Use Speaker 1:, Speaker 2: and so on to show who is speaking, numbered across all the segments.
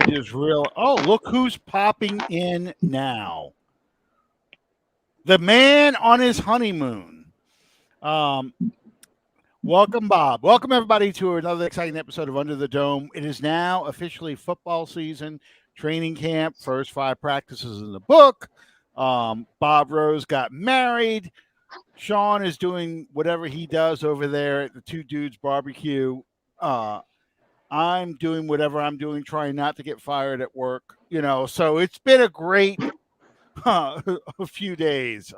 Speaker 1: just real. Oh, look who's popping in now. The man on his honeymoon. Welcome, Bob. Welcome, everybody, to another exciting episode of Under the Dome. It is now officially football season, training camp, first 5 practices in the book. Bob Rose got married. Sean is doing whatever he does over there at the Two Dudes Barbecue. I'm doing whatever I'm doing, trying not to get fired at work. So it's been a great a few days.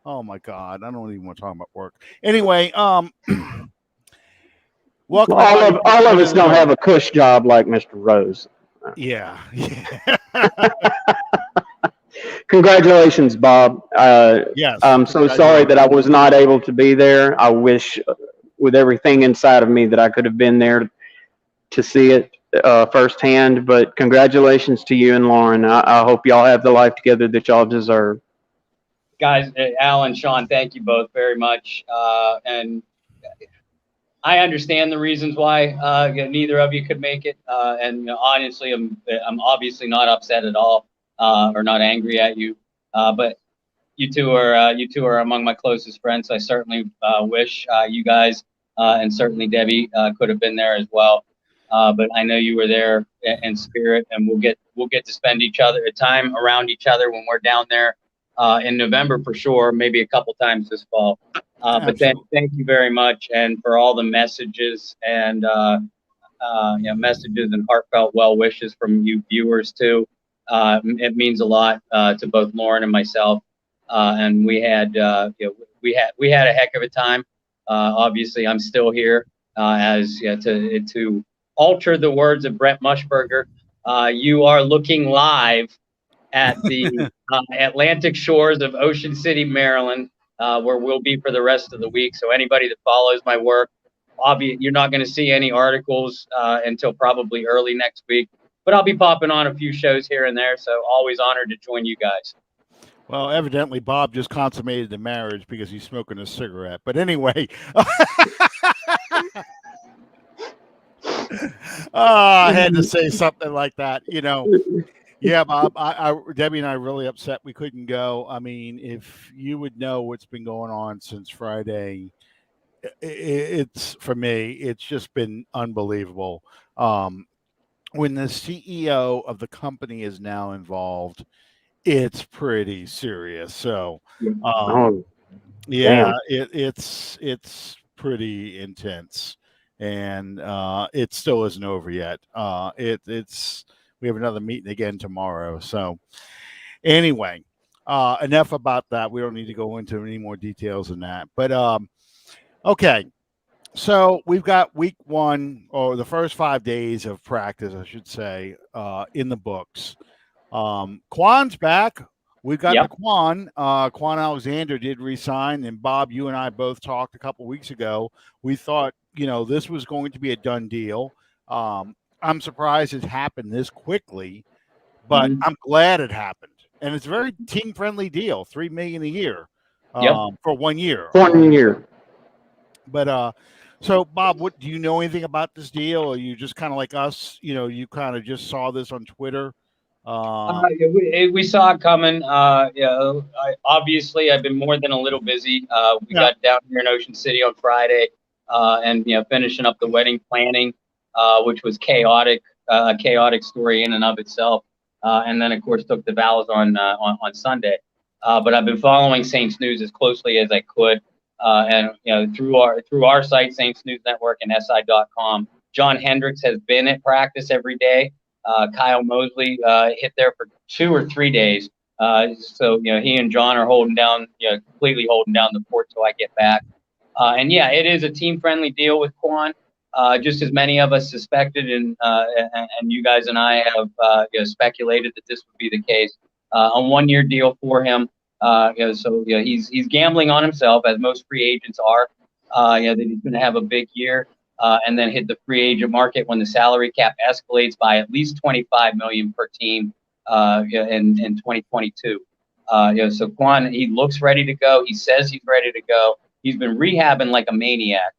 Speaker 1: Oh my God, I don't even want to talk about work. Anyway, welcome.
Speaker 2: All of us don't have a cush job like Mr. Rose.
Speaker 1: Yeah.
Speaker 2: Congratulations, Bob.
Speaker 1: Yes.
Speaker 2: I'm so sorry that I was not able to be there. I wish with everything inside of me that I could have been there to see it firsthand. But congratulations to you and Lauren. I hope y'all have the life together that y'all deserve.
Speaker 3: Guys, Al and Sean, thank you both very much. And I understand the reasons why neither of you could make it. And honestly, I'm obviously not upset at all or not angry at you. But you two are among my closest friends. So I certainly wish you guys and certainly Debbie could have been there as well. But I know you were there in spirit, and we'll get to spend time around each other when we're down there in November for sure, maybe a couple times this fall. But thank you very much, and for all the messages and messages and heartfelt well wishes from you viewers too. It means a lot to both Lauren and myself, and we had a heck of a time. Obviously, I'm still here to alter the words of Brent Mushberger. You are looking live at the Atlantic shores of Ocean City, Maryland, where we'll be for the rest of the week. So anybody that follows my work, you're not going to see any articles until probably early next week. But I'll be popping on a few shows here and there. So always honored to join you guys.
Speaker 1: Well, evidently, Bob just consummated the marriage because he's smoking a cigarette. But anyway. I had to say something like that, Yeah, Bob, Debbie and I are really upset we couldn't go. I mean, if you would know what's been going on since Friday, it's for me, it's just been unbelievable. When the CEO of the company is now involved, it's pretty serious. So, it's pretty intense. And it still isn't over yet. We have another meeting again tomorrow. So anyway, enough about that. We don't need to go into any more details than that. But okay, so we've got week 1, or the first 5 days of practice, I should say, in the books. Kwon's back. We've got the Kwon. Kwon Alexander did resign, and Bob, you and I both talked a couple weeks ago. We thought, this was going to be a done deal. I'm surprised it happened this quickly, but I'm glad it happened. And it's a very team-friendly deal, $3 million a year for 1 year.
Speaker 2: 1 year.
Speaker 1: But so, Bob, what do you know anything about this deal? Or you just kind of like us? You kind of just saw this on Twitter.
Speaker 3: We saw it coming. Obviously, I've been more than a little busy. We got down here in Ocean City on Friday, and finishing up the wedding planning, which was chaotic, a chaotic story in and of itself. And then, of course, took the vows on Sunday. But I've been following Saints News as closely as I could, and through our site, Saints News Network and SI.com. John Hendricks has been at practice every day. Kyle Mosley hit there for 2 or 3 days. So he and John are holding down, completely holding down the fort till I get back. And it is a team-friendly deal with Kwon, just as many of us suspected, and you guys and I have speculated that this would be the case. A 1-year deal for him. So he's gambling on himself, as most free agents are. That he's going to have a big year. And then hit the free agent market when the salary cap escalates by at least $25 million per team in 2022. So Kwon, he looks ready to go. He says he's ready to go. He's been rehabbing like a maniac.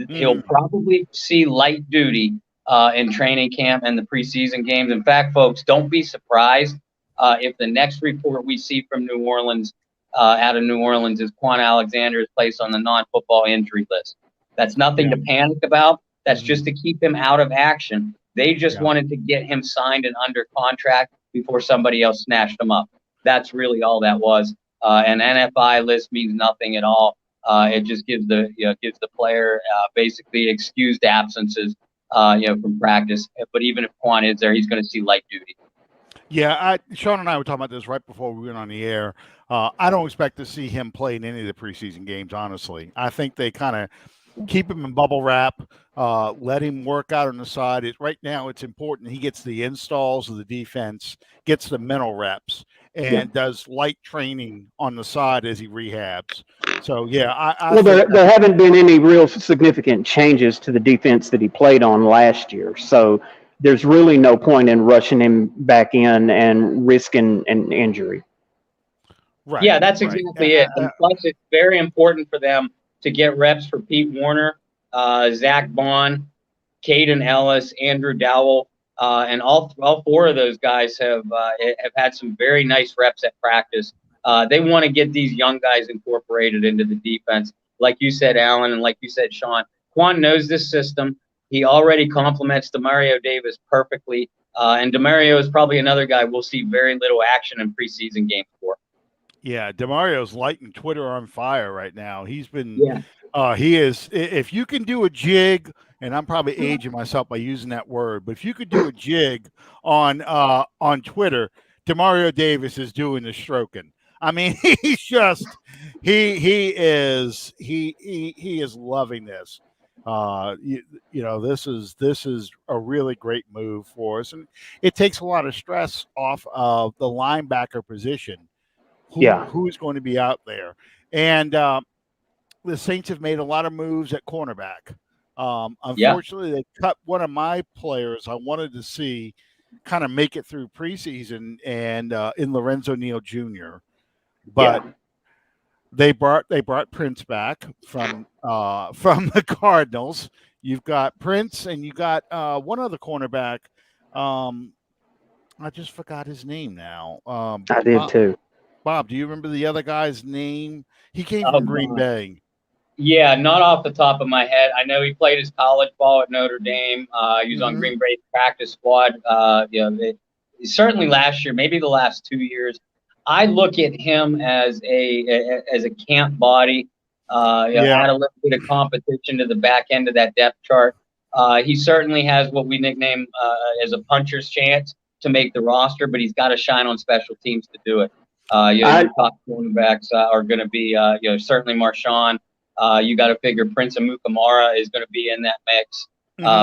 Speaker 3: He'll probably see light duty in training camp and the preseason games. In fact, folks, don't be surprised if the next report we see from New Orleans, out of New Orleans, is Kwon Alexander is placed on the non-football injury list. That's nothing to panic about. That's just to keep him out of action. They just wanted to get him signed and under contract before somebody else snatched him up. That's really all that was. An NFI list means nothing at all. It just gives the player basically excused absences, from practice. But even if Kwon is there, he's going to see light duty.
Speaker 1: Yeah, Sean and I were talking about this right before we went on the air. I don't expect to see him play in any of the preseason games, honestly. I think they kind of keep him in bubble wrap, let him work out on the side. Right now, it's important he gets the installs of the defense, gets the mental reps, and does light training on the side as he rehabs. So,
Speaker 2: well, there haven't been any real significant changes to the defense that he played on last year. So there's really no point in rushing him back in and risking an injury.
Speaker 3: Right. Yeah, that's exactly it. And plus, it's very important for them to get reps for Pete Warner, Zach Bond, Caden Ellis, Andrew Dowell, and all four of those guys have had some very nice reps at practice. They want to get these young guys incorporated into the defense. Like you said, Alan, and like you said, Sean, Kwon knows this system. He already complements Demario Davis perfectly. And Demario is probably another guy we'll see very little action in preseason games for.
Speaker 1: Yeah, Demario's lighting Twitter on fire right now. He's been, he is. If you can do a jig, and I'm probably aging myself by using that word, but if you could do a jig on Twitter, Demario Davis is doing the stroking. I mean, he's just he is loving this. This is a really great move for us, and it takes a lot of stress off of the linebacker position. Who's going to be out there? And the Saints have made a lot of moves at cornerback. Unfortunately, they cut one of my players I wanted to see kind of make it through preseason, and in Lorenzo Neal Jr. But they brought Prince back from the Cardinals. You've got Prince, and you got one other cornerback. I just forgot his name now.
Speaker 2: I did too.
Speaker 1: Bob, do you remember the other guy's name? He came from Green Bay.
Speaker 3: Yeah, not off the top of my head. I know he played his college ball at Notre Dame. He was on Green Bay's practice squad. Certainly last year, maybe the last 2 years. I look at him as a camp body. Add a little bit of competition to the back end of that depth chart. He certainly has what we nickname as a puncher's chance to make the roster, but he's got to shine on special teams to do it. Your top cornerbacks are going to be, certainly Marshawn. You got to figure Prince Amukamara is going to be in that mix.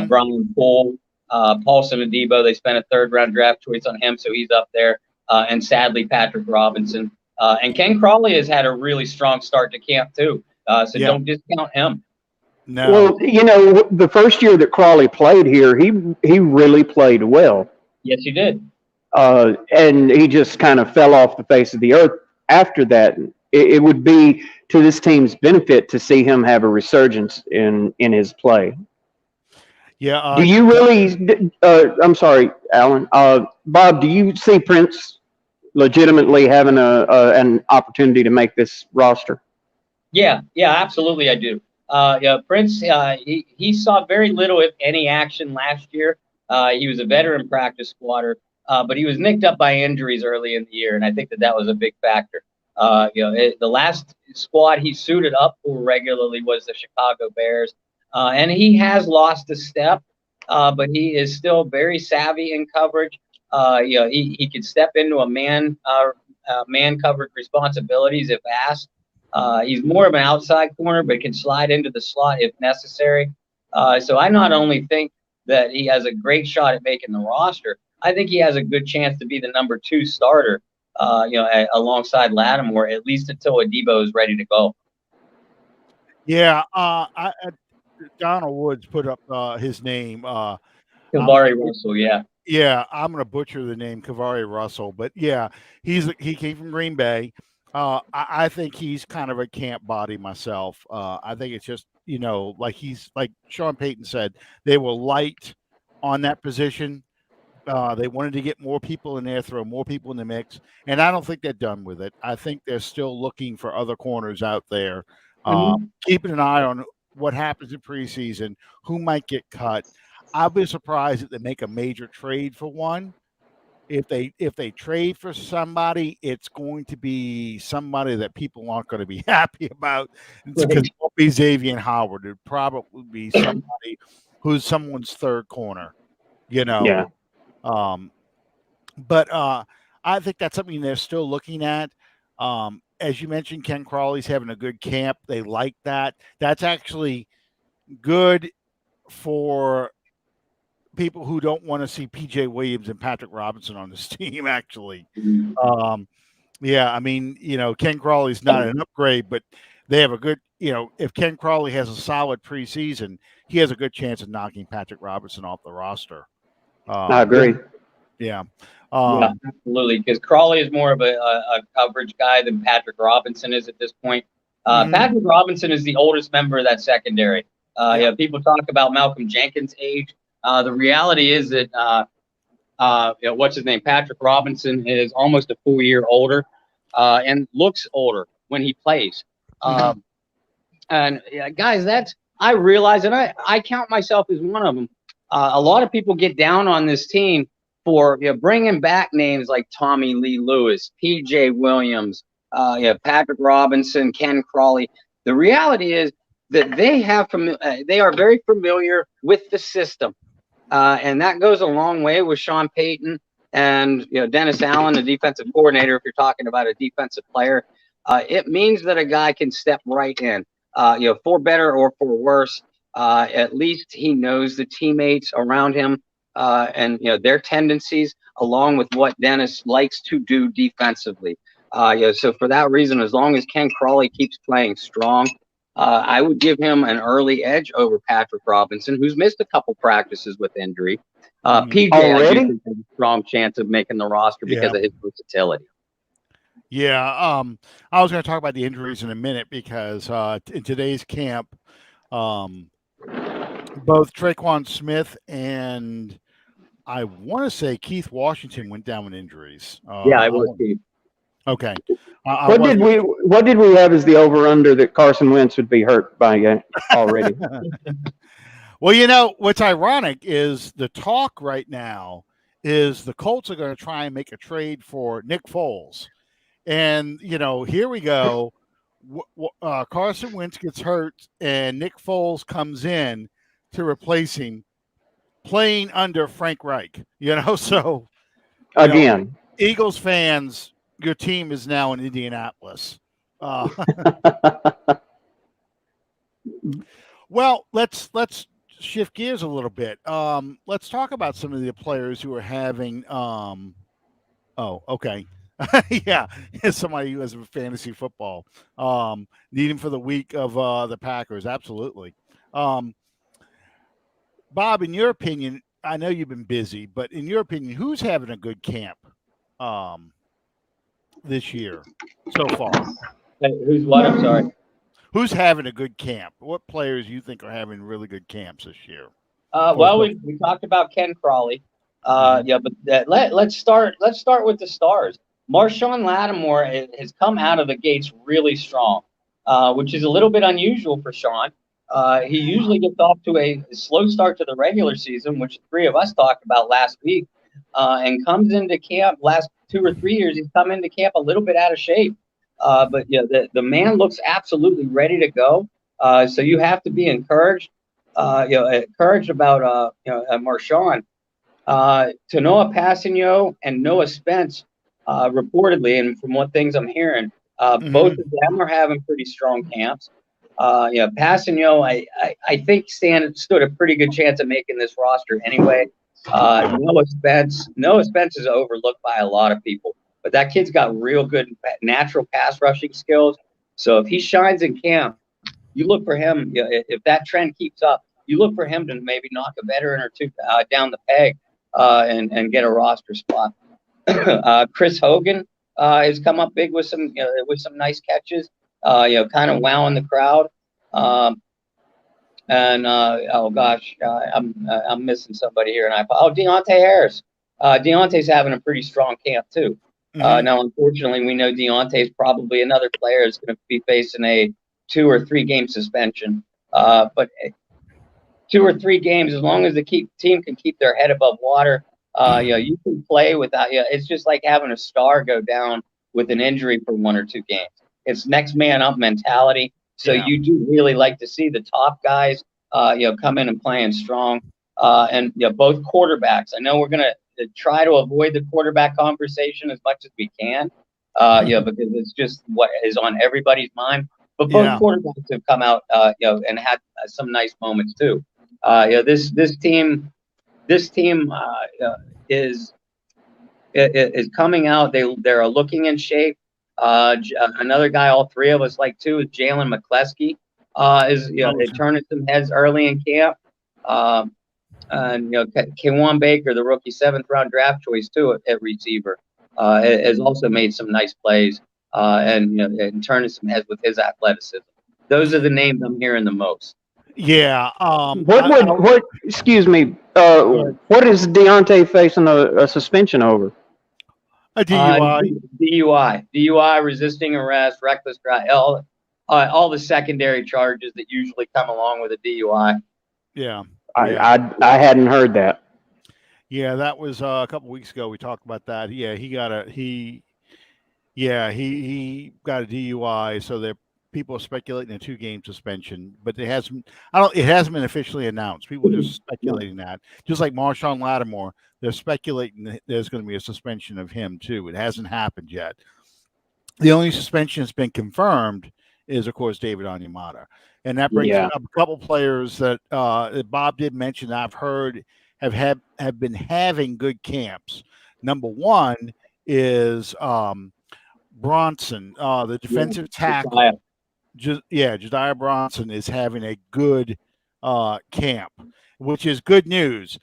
Speaker 3: Brian Poole, Paulson Adebo, they spent a third-round draft choice on him, so he's up there. And sadly, Patrick Robinson. And Ken Crawley has had a really strong start to camp, too. So don't discount him.
Speaker 1: No.
Speaker 2: Well, the first year that Crawley played here, he really played well.
Speaker 3: Yes, he did.
Speaker 2: And he just kind of fell off the face of the earth after that. It would be to this team's benefit to see him have a resurgence in his play.
Speaker 1: Yeah.
Speaker 2: Do you really? I'm sorry, Alan. Bob, do you see Prince legitimately having an opportunity to make this roster?
Speaker 3: Yeah, absolutely, I do. Prince, he saw very little, if any, action last year. He was a veteran practice squatter, but he was nicked up by injuries early in the year, and I think that was a big factor. The last squad he suited up for regularly was the Chicago Bears, and he has lost a step, but he is still very savvy in coverage. He could step into a man covered responsibilities if asked. He's more of an outside corner, but can slide into the slot if necessary. So I not only think that he has a great shot at making the roster, I think he has a good chance to be the number 2 starter, alongside Lattimore, at least until Adebo is ready to go.
Speaker 1: Yeah, Donald Woods put up his name.
Speaker 3: Kavari Russell, yeah.
Speaker 1: Yeah, I'm going to butcher the name, Kavari Russell. But, yeah, he came from Green Bay. I think he's kind of a camp body myself. I think it's just, like Sean Payton said, they will light on that position. They wanted to get more people in there, throw more people in the mix, and I don't think they're done with it. I think they're still looking for other corners out there, keeping an eye on what happens in preseason, who might get cut. I'll be surprised if they make a major trade for one. If they trade for somebody, it's going to be somebody that people aren't going to be happy about. It's because it won't be Xavier Howard. It'd probably be somebody who's someone's third corner, you know.
Speaker 2: Yeah.
Speaker 1: But I think that's something they're still looking at. As you mentioned, Ken Crawley's having a good camp. They like that. That's actually good for people who don't want to see PJ Williams and Patrick Robinson on this team, actually. Yeah, I mean, Ken Crawley's not an upgrade, but they have a good, if Ken Crawley has a solid preseason, he has a good chance of knocking Patrick Robinson off the roster.
Speaker 2: I agree.
Speaker 1: Yeah.
Speaker 3: Yeah, absolutely. Because Crawley is more of a coverage guy than Patrick Robinson is at this point. Patrick Robinson is the oldest member of that secondary. Yeah, people talk about Malcolm Jenkins' age. The reality is that what's his name? Patrick Robinson is almost a full year older and looks older when he plays. And guys, I realize, and I count myself as one of them. A lot of people get down on this team for bringing back names like Tommy Lee Lewis, P.J. Williams, Patrick Robinson, Ken Crawley. The reality is that they are very familiar with the system, and that goes a long way with Sean Payton and Dennis Allen, the defensive coordinator. If you're talking about a defensive player, it means that a guy can step right in, for better or for worse. At least he knows the teammates around him and their tendencies, along with what Dennis likes to do defensively. So for that reason, as long as Ken Crawley keeps playing strong, I would give him an early edge over Patrick Robinson, who's missed a couple practices with injury. PJ, I do think has a strong chance of making the roster because of his versatility.
Speaker 1: Yeah, I was going to talk about the injuries in a minute because in today's camp, both Traquan Smith and I want to say Keith Washington went down with injuries.
Speaker 3: Yeah, I was Keith.
Speaker 1: Okay.
Speaker 2: What did we have as the over-under that Carson Wentz would be hurt by already?
Speaker 1: Well, what's ironic is the talk right now is the Colts are going to try and make a trade for Nick Foles. And, here we go. Carson Wentz gets hurt and Nick Foles comes in to replace him playing under Frank Reich, so
Speaker 2: again,
Speaker 1: Eagles fans, your team is now in Indianapolis. Well, let's shift gears a little bit. Let's talk about some of the players who are having okay. Yeah, somebody who has fantasy football. Need him for the week of the Packers. Absolutely. Bob, in your opinion, I know you've been busy, but in your opinion, who's having a good camp this year so far?
Speaker 3: Who's what? I'm sorry.
Speaker 1: Who's having a good camp? What players you think are having really good camps this year?
Speaker 3: Well, we talked about Ken Crawley. Yeah, but let's start with the stars. Marshawn Lattimore has come out of the gates really strong, which is a little bit unusual for Sean. He usually gets off to a slow start to the regular season, which the three of us talked about last week, and comes into camp last 2 or 3 years. He's come into camp a little bit out of shape, but the man looks absolutely ready to go. So you have to be encouraged, encouraged about Marshawn. Tanoa Passigno and Noah Spence, reportedly, and from what things I'm hearing, both of them are having pretty strong camps. Passigno, I think stood a pretty good chance of making this roster anyway. Noah Spence is overlooked by a lot of people, but that kid's got real good natural pass rushing skills. So if he shines in camp, you look for him. If that trend keeps up, you look for him to maybe knock a veteran or two down the peg and get a roster spot. Chris Hogan has come up big with some nice catches. Kind of wowing the crowd. And oh gosh, I'm missing somebody here, and Deontay Harris. Deontay's having a pretty strong camp too. Now, unfortunately, we know Deontay's probably another player is going to be facing a 2 or 3 game suspension. But 2 or 3 games, as long as the team can keep their head above water, you can play without. It's just like having a star go down with an injury for 1 or 2 games. It's next man up mentality. So you do really like to see the top guys, come in and playing strong. And both quarterbacks. I know we're gonna try to avoid the quarterback conversation as much as we can, because it's just what is on everybody's mind. But both quarterbacks have come out, and had some nice moments too. This team is coming out. They're looking in shape. Another guy, all 3 of us like too, is Jalen McCleskey. Is turning some heads early in camp. And Kwon Baker, the rookie 7th round draft choice too at receiver, has also made some nice plays, and turning some heads with his athleticism. Those are the names I'm hearing the most.
Speaker 1: Yeah.
Speaker 2: Excuse me. What is Deontay facing a suspension over?
Speaker 1: A DUI.
Speaker 3: DUI, resisting arrest, reckless drive, all the secondary charges that usually come along with a DUI.
Speaker 1: Yeah.
Speaker 2: I hadn't heard that.
Speaker 1: Yeah, that was a couple weeks ago. We talked about that. Yeah, he got a DUI. So people are speculating a 2-game suspension, but it hasn't been officially announced. People are just speculating that. Just like Marshawn Lattimore, they're speculating that there's going to be a suspension of him too. It hasn't happened yet. The only suspension that's been confirmed is, of course, David Onyemata. And that brings up a couple players that Bob did mention I've heard have been having good camps. Number one is Bronson, the defensive tackle. Jediah Bronson is having a good camp, which is good news.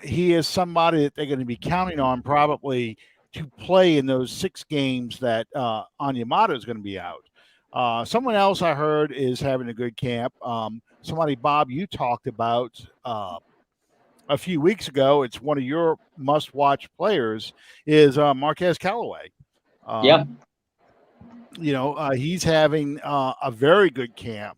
Speaker 1: He is somebody that they're going to be counting on probably to play in those 6 games that Onyemata is going to be out. Someone else I heard is having a good camp. Somebody, Bob, you talked about a few weeks ago. It's one of your must-watch players is Marquez Callaway. He's having a very good camp.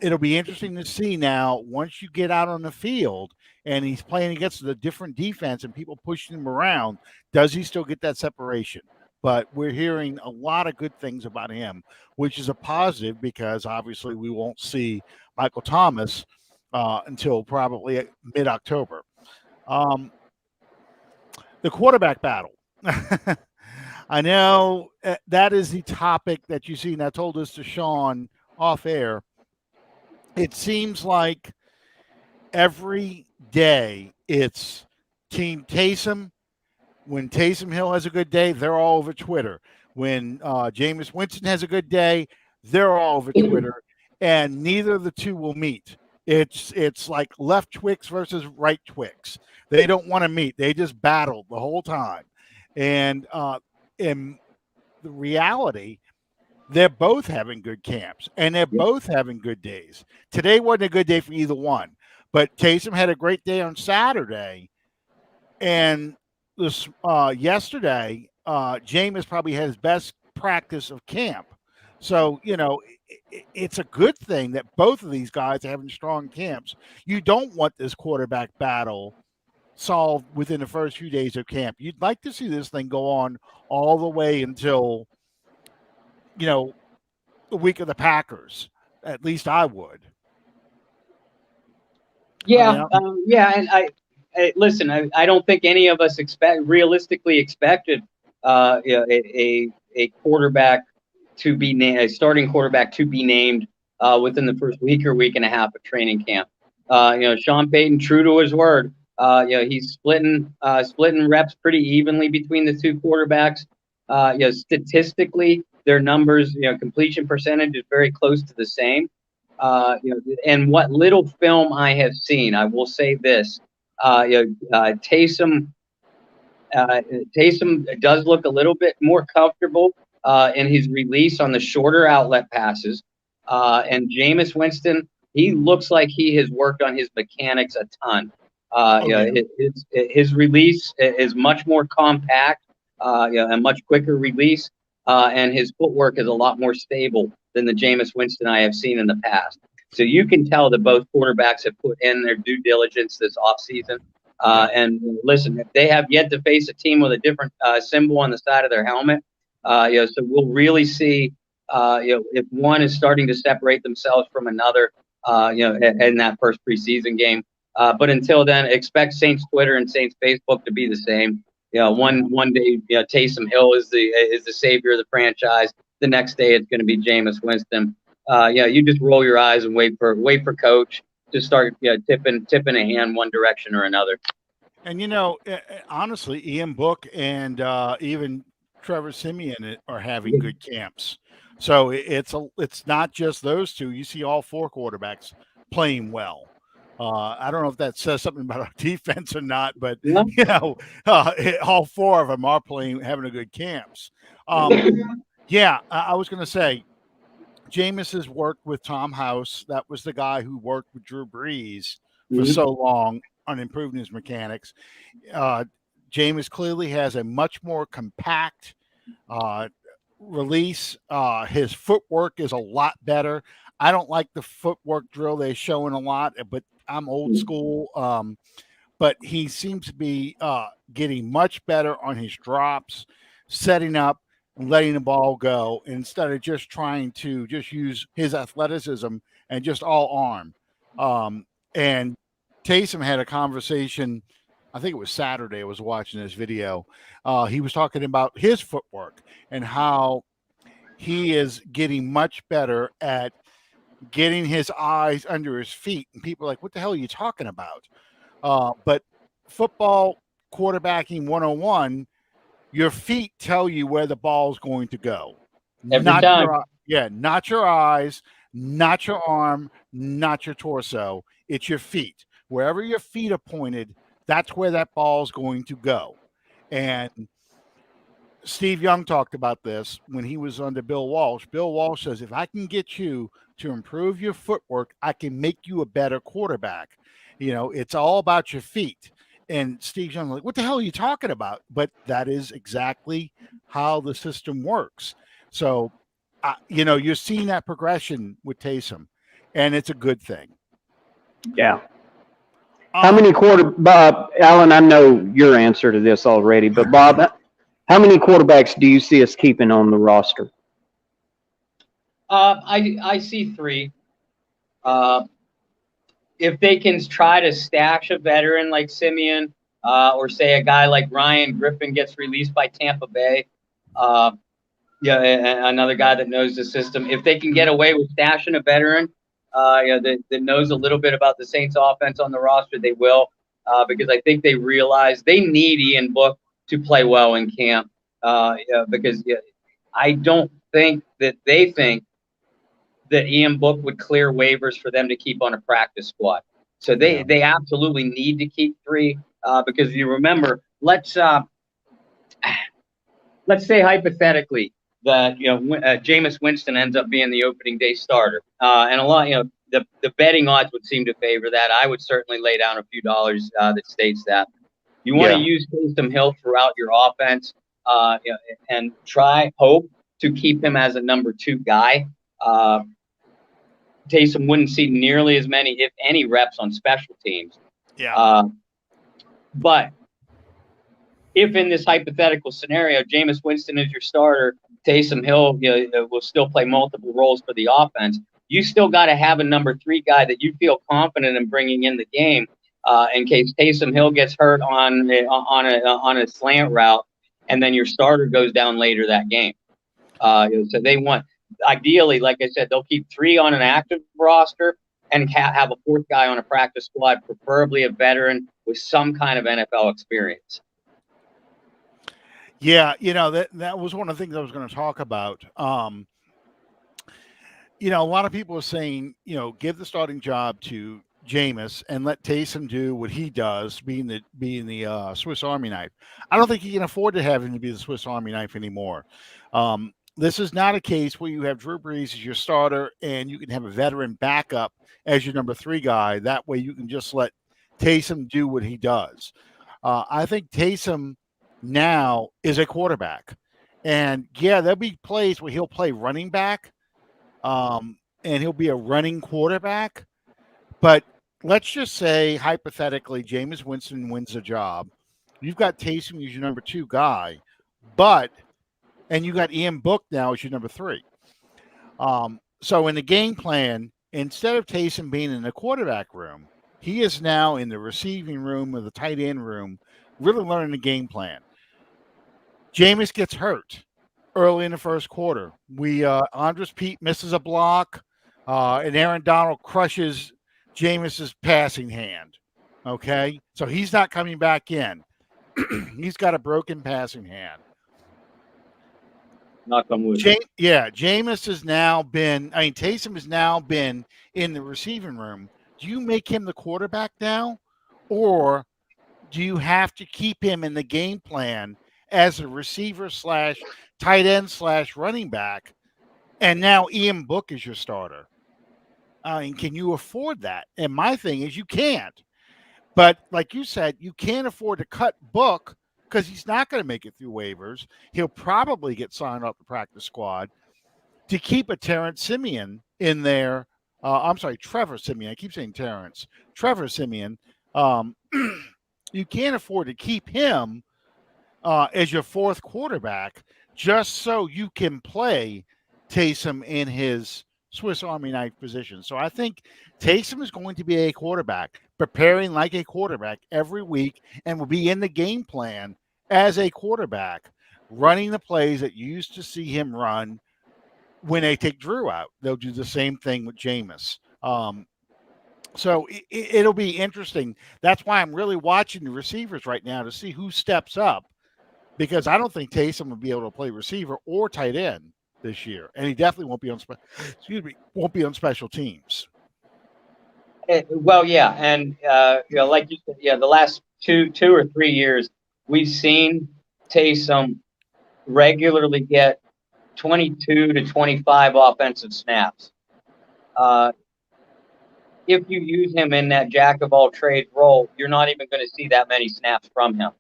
Speaker 1: It'll be interesting to see now once you get out on the field and he's playing against a different defense and people pushing him around, does he still get that separation? But we're hearing a lot of good things about him, which is a positive because obviously we won't see Michael Thomas until probably mid-October. The quarterback battle. I know that is the topic that you see, and I told this to Sean off air. It seems like every day it's Team Taysom. When Taysom Hill has a good day, they're all over Twitter. When Jameis Winston has a good day, they're all over Twitter, and neither of the two will meet. It's like left Twix versus right Twix. They don't want to meet. They just battle the whole time. And in the reality, they're both having good camps, and they're both having good days. Today wasn't a good day for either one, but Taysom had a great day on Saturday, and yesterday, Jameis probably had his best practice of camp. So, it's a good thing that both of these guys are having strong camps. You don't want this quarterback battle solved within the first few days of camp. You'd like to see this thing go on all the way until, the week of the Packers. At least I would.
Speaker 3: Yeah. And listen, I don't think any of us realistically expected a quarterback to be named, a starting quarterback to be named within the first week or week and a half of training camp. Sean Payton, true to his word, he's splitting reps pretty evenly between the two quarterbacks. Statistically, their numbers, completion percentage is very close to the same. And what little film I have seen, I will say this: Taysom does look a little bit more comfortable in his release on the shorter outlet passes, and Jameis Winston he looks like he has worked on his mechanics a ton.
Speaker 1: Yeah.
Speaker 3: His release is much more compact, a much quicker release, and his footwork is a lot more stable than the Jameis Winston I have seen in the past. So you can tell that both quarterbacks have put in their due diligence this offseason. And listen, if they have yet to face a team with a different symbol on the side of their helmet, so we'll really see, if one is starting to separate themselves from another, in that first preseason game. But until then, expect Saints Twitter and Saints Facebook to be the same. One day, Taysom Hill is the savior of the franchise. The next day, it's going to be Jameis Winston. You just roll your eyes and wait for Coach to start tipping a hand one direction or another.
Speaker 1: And honestly, Ian Book and even Trevor Siemian are having good camps. So it's not just those two. You see all four quarterbacks playing well. I don't know if that says something about our defense or not, but all four of them are having a good camps. I was going to say, Jameis has worked with Tom House. That was the guy who worked with Drew Brees for so long on improving his mechanics. Jameis clearly has a much more compact release. His footwork is a lot better. I don't like the footwork drill they're showing a lot, but I'm old school. But he seems to be getting much better on his drops, setting up, and letting the ball go instead of just trying to just use his athleticism and just all arm. And Taysom had a conversation, I think it was Saturday, I was watching this video. He was talking about his footwork and how he is getting much better at getting his eyes under his feet. And people are like, what the hell are you talking about? But football quarterbacking 101, your feet tell you where the ball is going to go.
Speaker 3: Every time.
Speaker 1: Not your eyes, not your arm, not your torso. It's your feet. Wherever your feet are pointed, that's where that ball is going to go. And Steve Young talked about this when he was under Bill Walsh. Bill Walsh says, if I can get you to improve your footwork, I can make you a better quarterback. It's all about your feet. And Steve Young, like, what the hell are you talking about? But that is exactly how the system works. So, you're seeing that progression with Taysom, and it's a good thing.
Speaker 2: Yeah. How many Bob, Alan, I know your answer to this already, but Bob, how many quarterbacks do you see us keeping on the roster?
Speaker 3: I see 3. If they can try to stash a veteran like Simeon, or say a guy like Ryan Griffin gets released by Tampa Bay, another guy that knows the system. If they can get away with stashing a veteran, that knows a little bit about the Saints offense on the roster, they will, because I think they realize they need Ian Book to play well in camp, because I don't think that they think that Ian Book would clear waivers for them to keep on a practice squad. So they absolutely need to keep 3, because you remember, let's say hypothetically that Jameis Winston ends up being the opening day starter, and a lot the betting odds would seem to favor that. I would certainly lay down a few dollars that states that you want to use Taysom Hill throughout your offense, and hope to keep him as a number 2 guy. Taysom wouldn't see nearly as many, if any, reps on special teams. But if in this hypothetical scenario, Jameis Winston is your starter, Taysom Hill will still play multiple roles for the offense, you still got to have a number 3 guy that you feel confident in bringing in the game, in case Taysom Hill gets hurt on a slant route, and then your starter goes down later that game. So they want, ideally, like I said, they'll keep 3 on an active roster and have a 4th guy on a practice squad, preferably a veteran with some kind of NFL experience.
Speaker 1: Yeah, that was one of the things I was going to talk about. A lot of people are saying, give the starting job to Jameis and let Taysom do what he does, being the Swiss Army knife. I don't think he can afford to have him to be the Swiss Army knife anymore. This is not a case where you have Drew Brees as your starter and you can have a veteran backup as your number 3 guy. That way you can just let Taysom do what he does. I think Taysom now is a quarterback. And yeah, there'll be plays where he'll play running back, and he'll be a running quarterback. But let's just say, hypothetically, Jameis Winston wins the job. You've got Taysom as your number 2 guy, and you got Ian Book now as your number 3. So in the game plan, instead of Taysom being in the quarterback room, he is now in the receiving room or the tight end room, really learning the game plan. Jameis gets hurt early in the first quarter. Andres Pete misses a block, and Aaron Donald crushes Jameis's passing hand. Okay, so he's not coming back in. He's got a broken passing hand.
Speaker 3: Knock on wood.
Speaker 1: Jameis has now been. I mean, Taysom has now been in the receiving room. Do you make him the quarterback now, or do you have to keep him in the game plan as a receiver / tight end / running back? And now Ian Book is your starter. I mean, can you afford that? And my thing is, you can't. But like you said, you can't afford to cut Book because he's not going to make it through waivers. He'll probably get signed up to practice squad to keep a Terrence Simeon in there. I'm sorry, Trevor Simeon. I keep saying Terrence. Trevor Simeon. You can't afford to keep him as your 4th quarterback just so you can play Taysom in his Swiss Army knife position. So I think Taysom is going to be a quarterback, preparing like a quarterback every week, and will be in the game plan as a quarterback, running the plays that you used to see him run when they take Drew out. They'll do the same thing with Jameis. So it'll be interesting. That's why I'm really watching the receivers right now to see who steps up, because I don't think Taysom will be able to play receiver or tight end this year, and he definitely won't be on special teams.
Speaker 3: Well, yeah, and like you said, the last two or 3 years, we've seen Taysom regularly get 22 to 25 offensive snaps. If you use him in that jack of all trades role, you're not even going to see that many snaps from him,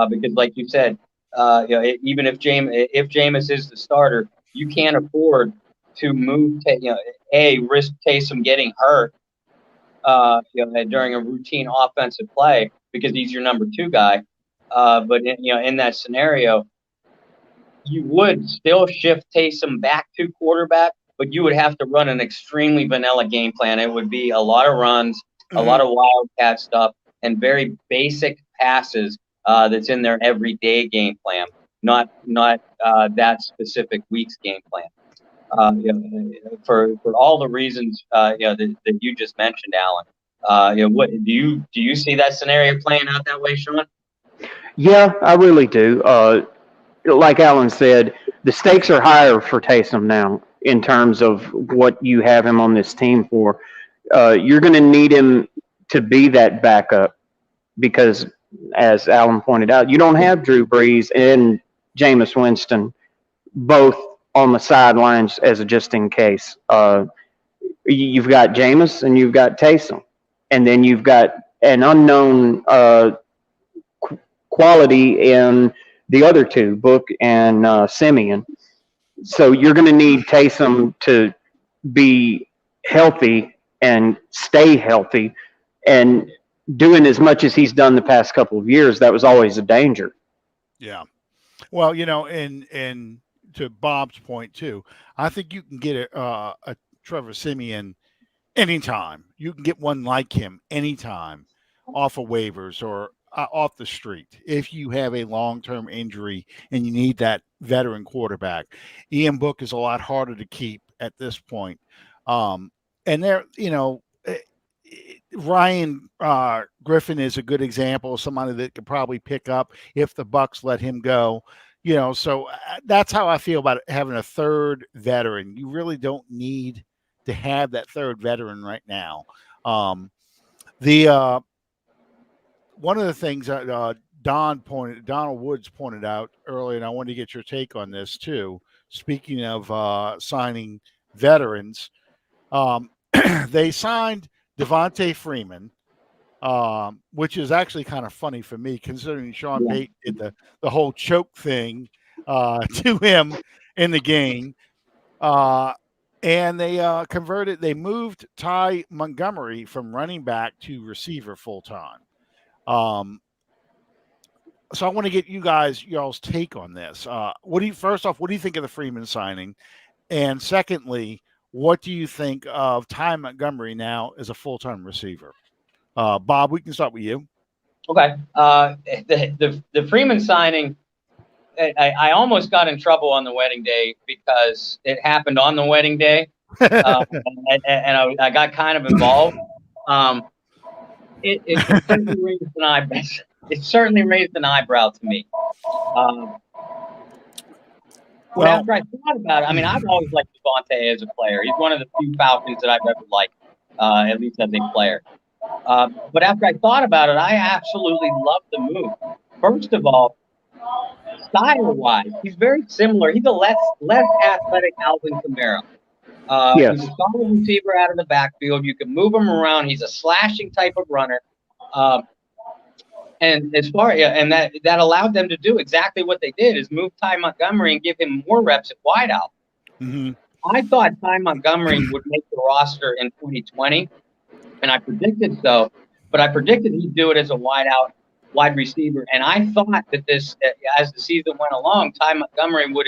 Speaker 3: because, like you said, even if Jameis is the starter, you can't afford to risk Taysom getting hurt, during a routine offensive play because he's your number 2 guy. But in that scenario, you would still shift Taysom back to quarterback, but you would have to run an extremely vanilla game plan. It would be a lot of runs, a lot of wildcat stuff, and very basic passes that's in their everyday game plan, not that specific week's game plan. For all the reasons that you just mentioned, Alan. What do you see that scenario playing out that way, Sean?
Speaker 2: Yeah, I really do. Like Alan said, the stakes are higher for Taysom now in terms of what you have him on this team for. You're going to need him to be that backup because, as Alan pointed out, you don't have Drew Brees and Jameis Winston both on the sidelines as a just in case. You've got Jameis and you've got Taysom, and then you've got an unknown quality in the other 2, Book and Simeon. So you're going to need Taysom to be healthy and stay healthy, and doing as much as he's done the past couple of years, that was always a danger.
Speaker 1: Yeah. Well, and to Bob's point too, I think you can get a Trevor Simeon anytime. You can get one like him anytime off of waivers or off the street if you have a long-term injury and you need that veteran quarterback. Ian Book is a lot harder to keep at this point. And there, Ryan Griffin is a good example of somebody that could probably pick up if the Bucs let him go. So that's how I feel about having a third veteran. You really don't need to have that third veteran right now. One of the things Donald Woods pointed out earlier, and I wanted to get your take on this too. Speaking of signing veterans, they signed Devontae Freeman, which is actually kind of funny for me considering Sean Payton did the whole choke thing to him in the game. And they moved Ty Montgomery from running back to receiver full time. So I want to get y'all's take on this. First off, what do you think of the Freeman signing? And secondly, what do you think of Ty Montgomery now as a full-time receiver? Bob, we can start with you.
Speaker 3: Okay. The Freeman signing, I almost got in trouble on the wedding day because it happened on the wedding day, and I got kind of involved. It certainly raised an eyebrow to me. After I thought about it, I mean, I've always liked Devontae as a player. He's one of the few Falcons that I've ever liked, at least as a player. But after I thought about it, I absolutely love the move. First of all, style-wise, he's very similar. He's a less athletic Alvin Kamara.
Speaker 2: Yes.
Speaker 3: He's a solid receiver out of the backfield. You can move him around. He's a slashing type of runner. And that allowed them to do exactly what they did, is move Ty Montgomery and give him more reps at wideout.
Speaker 1: Mm-hmm.
Speaker 3: I thought Ty Montgomery would make the roster in 2020, and I predicted so. But I predicted he'd do it as a wide receiver. And I thought that as the season went along, Ty Montgomery would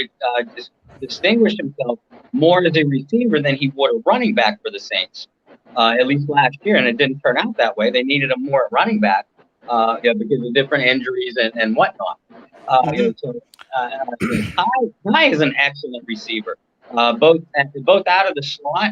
Speaker 3: just distinguish himself more as a receiver than he would a running back for the Saints, at least last year. And it didn't turn out that way. They needed him more at running back. Because of different injuries and whatnot. Ty is an excellent receiver, both out of the slot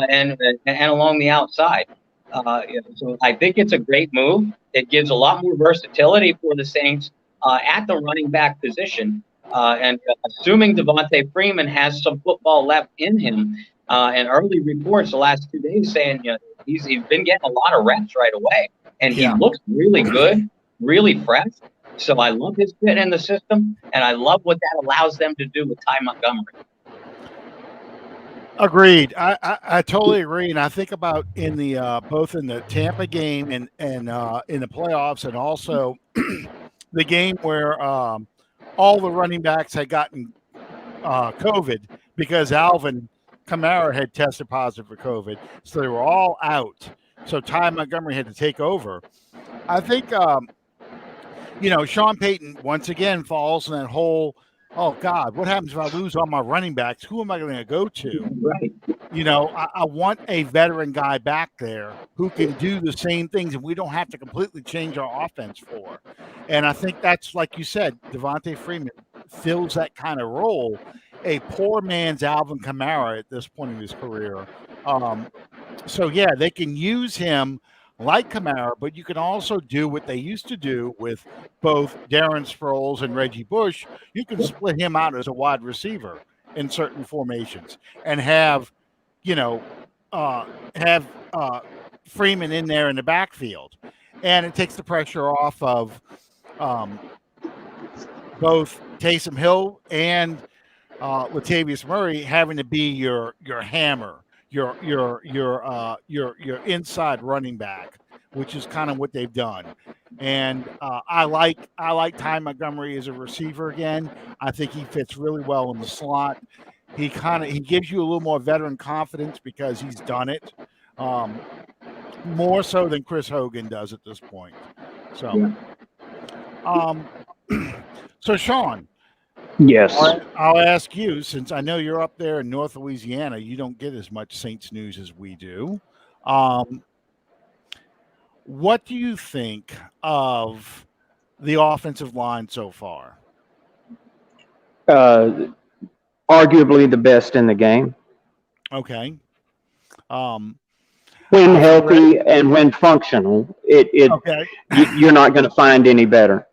Speaker 3: and along the outside. So I think it's a great move. It gives a lot more versatility for the Saints at the running back position. And assuming Devontae Freeman has some football left in him, and early reports the last 2 days saying he's been getting a lot of reps right away. And he looks really good, really fresh. So I love his fit in the system, and I love what that allows them to do with Ty Montgomery.
Speaker 1: Agreed. I totally agree. And I think about in the both in the Tampa game and in the playoffs, and also the game where all the running backs had gotten COVID because Alvin Kamara had tested positive for COVID. So they were all out. So Ty Montgomery had to take over. I think, Sean Payton once again falls in that whole, oh, God, what happens if I lose all my running backs? Who am I going to go to?
Speaker 3: Right.
Speaker 1: I want a veteran guy back there who can do the same things and we don't have to completely change our offense for. And I think that's, like you said, Devontae Freeman fills that kind of role. A poor man's Alvin Kamara at this point in his career. So, yeah, they can use him like Kamara, but you can also do what they used to do with both Darren Sproles and Reggie Bush. You can split him out as a wide receiver in certain formations and have Freeman in there in the backfield. And it takes the pressure off of both Taysom Hill and Latavius Murray having to be your hammer. Your inside running back, which is kind of what they've done. And I like Ty Montgomery as a receiver again. I think he fits really well in the slot. He gives you a little more veteran confidence because he's done it more so than Chris Hogan does at this point. So, so Sean.
Speaker 2: Yes.
Speaker 1: I'll ask you, since I know you're up there in North Louisiana, you don't get as much Saints news as we do. What do you think of the offensive line so far?
Speaker 2: Arguably the best in the game.
Speaker 1: Okay.
Speaker 2: When healthy and when functional,
Speaker 1: okay.
Speaker 2: You're not going to find any better.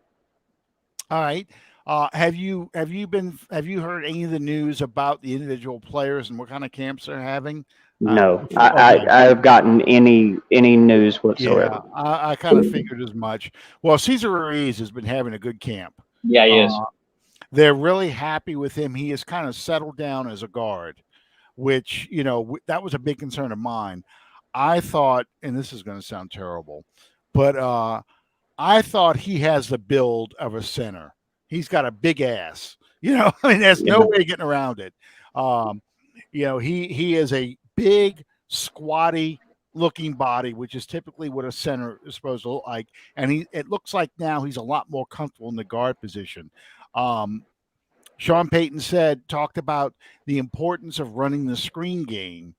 Speaker 1: All right. Have you heard any of the news about the individual players and what kind of camps they're having?
Speaker 2: No,
Speaker 1: Okay.
Speaker 2: I have gotten any news
Speaker 1: Yeah,
Speaker 2: whatsoever.
Speaker 1: I kind of figured as much. Well, Cesar Ruiz has been having a good camp.
Speaker 3: Yeah, he is.
Speaker 1: Uh, they're really happy with him. He has kind of settled down as a guard, which, that was a big concern of mine. I thought, and this is going to sound terrible, but I thought he has the build of a center. He's got a big ass. I mean, there's no
Speaker 2: Yeah.
Speaker 1: way getting around it. He is a big, squatty looking body, which is typically what a center is supposed to look like. And it looks like now he's a lot more comfortable in the guard position. Sean Payton talked about the importance of running the screen game,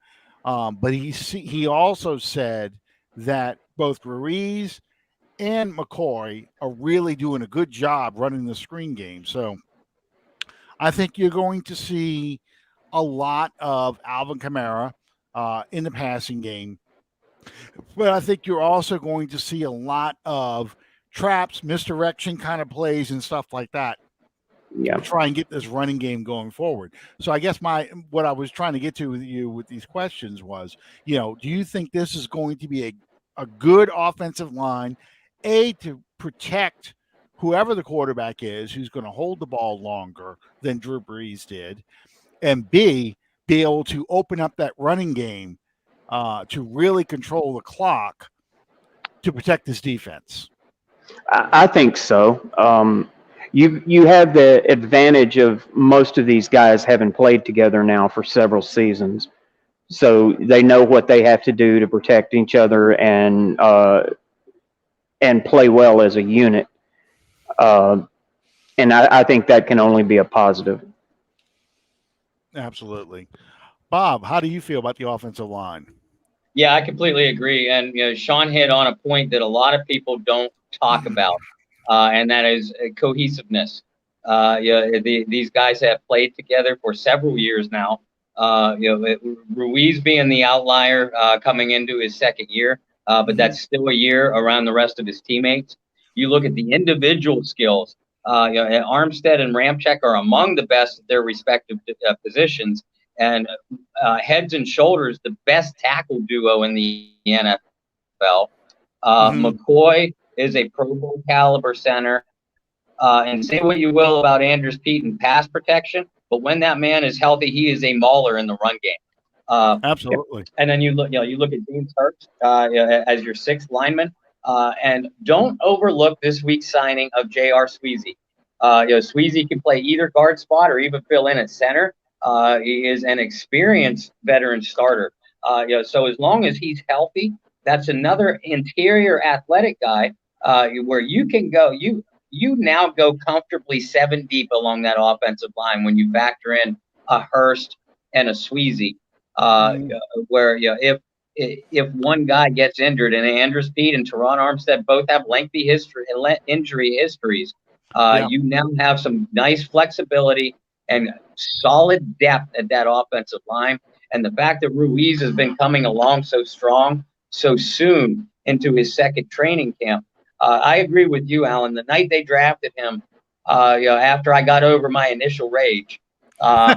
Speaker 1: but he also said that both Ruiz and McCoy are really doing a good job running the screen game. So I think you're going to see a lot of Alvin Kamara in the passing game, but I think you're also going to see a lot of traps, misdirection kind of plays, and stuff like that.
Speaker 2: Yeah.
Speaker 1: Try and get this running game going forward. So I guess what I was trying to get to with you with these questions was, do you think this is going to be a good offensive line, to protect whoever the quarterback is who's going to hold the ball longer than Drew Brees did, and B, be able to open up that running game to really control the clock to protect his defense?
Speaker 2: I think so. You have the advantage of most of these guys having played together now for several seasons, so they know what they have to do to protect each other and play well as a unit. And I think that can only be a positive.
Speaker 1: Absolutely. Bob, how do you feel about the offensive line?
Speaker 3: Yeah, I completely agree. And Sean hit on a point that a lot of people don't talk about, and that is cohesiveness. These guys have played together for several years now. Ruiz being the outlier coming into his second year, but that's still a year around the rest of his teammates. You look at the individual skills. Armstead and Ramczyk are among the best at their respective positions, and heads and shoulders the best tackle duo in the NFL. McCoy is a Pro Bowl caliber center. And say what you will about Andrews Pete and pass protection, but when that man is healthy, he is a mauler in the run game.
Speaker 1: Absolutely.
Speaker 3: And then you look at James Hurts as your sixth lineman, and don't overlook this week's signing of J.R. Sweezy. Sweezy can play either guard spot or even fill in at center. He is an experienced veteran starter. So as long as he's healthy, that's another interior athletic guy where you can go. You now go comfortably 7 deep along that offensive line when you factor in a Hurst and a Sweezy, where if one guy gets injured, and Andrews Pete and Teron Armstead both have lengthy injury histories, you now have some nice flexibility and solid depth at that offensive line. And the fact that Ruiz has been coming along so strong so soon into his second training camp. I agree with you, Alan. The night they drafted him, after I got over my initial rage, I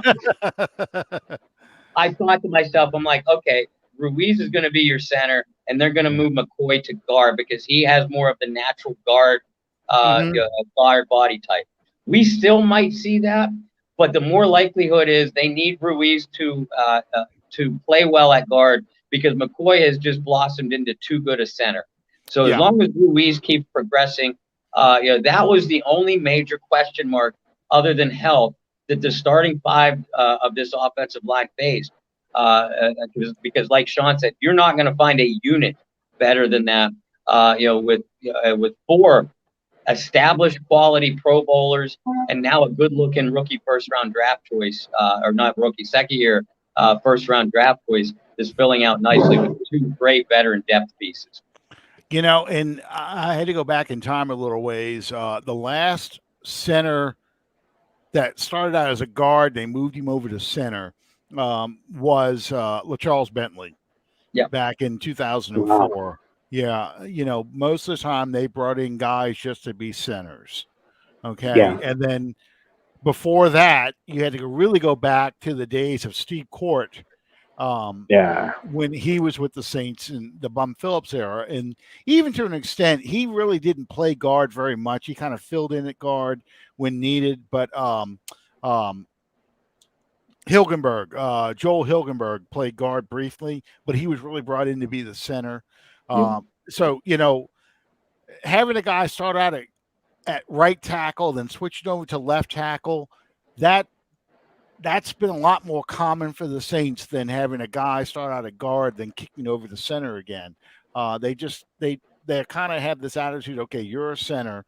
Speaker 3: thought to myself, I'm like, okay, Ruiz is going to be your center, and they're going to move McCoy to guard because he has more of the natural guard body type. We still might see that, but the more likelihood is they need Ruiz to play well at guard because McCoy has just blossomed into too good a center. So as long as Ruiz keeps progressing, that was the only major question mark other than health that the starting five of this offensive line faced. Because like Sean said, you're not going to find a unit better than that. With 4 established quality Pro Bowlers and now a good-looking rookie first-round draft choice, or not rookie, second-year first-round draft choice is filling out nicely with 2 great veteran depth pieces.
Speaker 1: And I had to go back in time a little ways. The last center that started out as a guard, they moved him over to center, was LaCharles Bentley back in 2004. Wow. Yeah, most of the time they brought in guys just to be centers. Okay,
Speaker 2: Yeah.
Speaker 1: and then before that, you had to really go back to the days of Steve Court,
Speaker 2: Yeah.
Speaker 1: when he was with the Saints in the Bum Phillips era. And even to an extent, he really didn't play guard very much. He kind of filled in at guard when needed. But um, Hilgenberg, Joel Hilgenberg played guard briefly, but he was really brought in to be the center. So, having a guy start out at right tackle, then switching over to left tackle, that that's been a lot more common for the Saints than having a guy start out at guard then kicking over the center again. They kind of have this attitude. Okay, you're a center,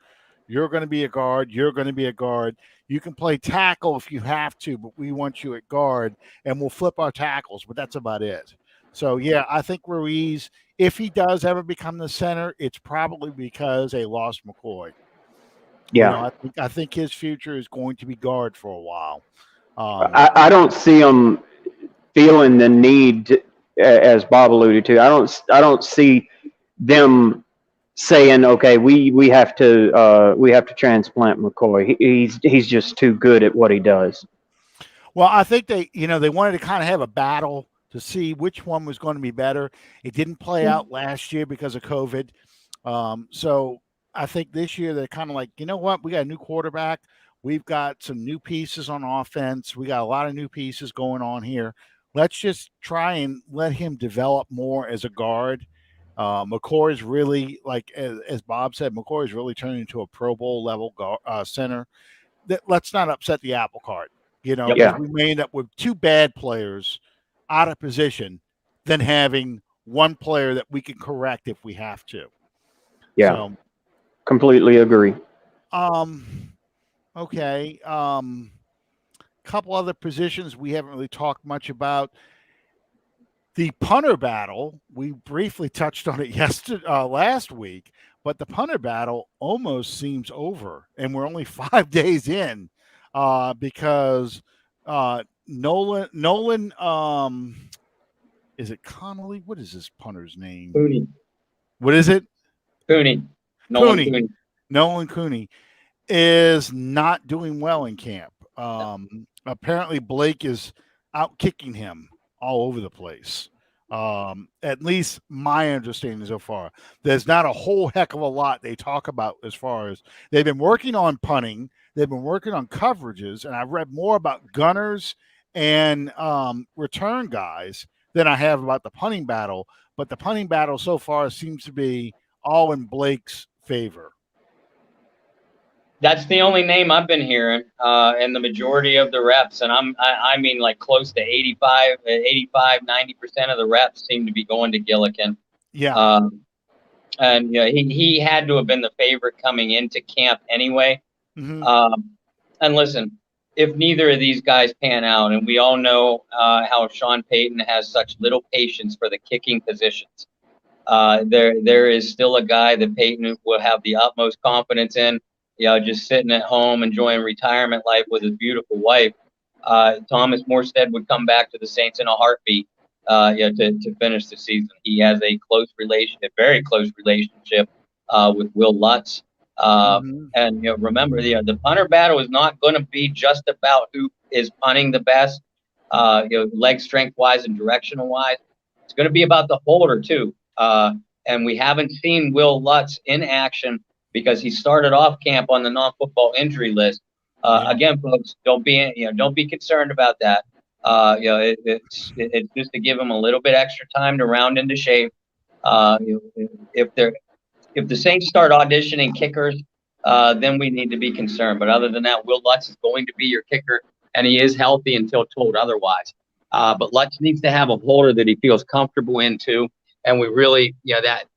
Speaker 1: you're going to be a guard, you're going to be a guard. You can play tackle if you have to, but we want you at guard, and we'll flip our tackles. But that's about it. So yeah, I think Ruiz, if he does ever become the center, it's probably because they lost McCoy.
Speaker 2: Yeah.
Speaker 1: I think his future is going to be guard for a while.
Speaker 2: I don't see them feeling the need to, as Bob alluded to. I don't see them saying, okay, we have to transplant McCoy. He's just too good at what he does.
Speaker 1: Well, I think they wanted to kind of have a battle to see which one was going to be better. It didn't play out last year because of COVID. So I think this year they're kind of like, you know what? We got a new quarterback. We've got some new pieces on offense. We got a lot of new pieces going on here. Let's just try and let him develop more as a guard. McCoy is really, like as Bob said, McCoy is really turning into a Pro Bowl level center. Let's not upset the apple cart,
Speaker 3: Yep.
Speaker 1: because
Speaker 2: Yeah.
Speaker 1: we may end up with two bad players out of position than having one player that we can correct if we have to.
Speaker 2: Yeah.
Speaker 1: So,
Speaker 2: Completely agree.
Speaker 1: okay. Couple other positions we haven't really talked much about. The punter battle, we briefly touched on it last week, but the punter battle almost seems over, and we're only 5 days in, because Nolan, is it Connolly? What is this punter's name?
Speaker 3: Cooney.
Speaker 1: What is it?
Speaker 3: Cooney. Nolan
Speaker 1: Cooney.
Speaker 3: Cooney.
Speaker 1: Nolan Cooney is not doing well in camp. Apparently, Blake is out kicking him all over the place. At least my understanding so far. There's not a whole heck of a lot they talk about as far as they've been working on punting, they've been working on coverages, and I've read more about gunners and return guys than I have about the punting battle. But the punting battle so far seems to be all in Blake's favor.
Speaker 3: That's the only name I've been hearing, and the majority of the reps, and I mean like close to 85, 90% of the reps seem to be going to Gillikin.
Speaker 1: Yeah.
Speaker 3: And he had to have been the favorite coming into camp anyway.
Speaker 1: Mm-hmm.
Speaker 3: And listen, if neither of these guys pan out, and we all know how Sean Payton has such little patience for the kicking positions, there is still a guy that Payton will have the utmost confidence in. Just sitting at home enjoying retirement life with his beautiful wife. Thomas Morstead would come back to the Saints in a heartbeat. To finish the season, he has a very close relationship with Will Lutz. And remember, the punter battle is not going to be just about who is punting the best, leg strength wise and directional wise. It's going to be about the holder too. And we haven't seen Will Lutz in action because he started off camp on the non-football injury list. Again, folks, don't be concerned about that. It's just to give him a little bit extra time to round into shape. If the Saints start auditioning kickers, then we need to be concerned. But other than that, Will Lutz is going to be your kicker, and he is healthy until told otherwise. But Lutz needs to have a holder that he feels comfortable in too. And we really,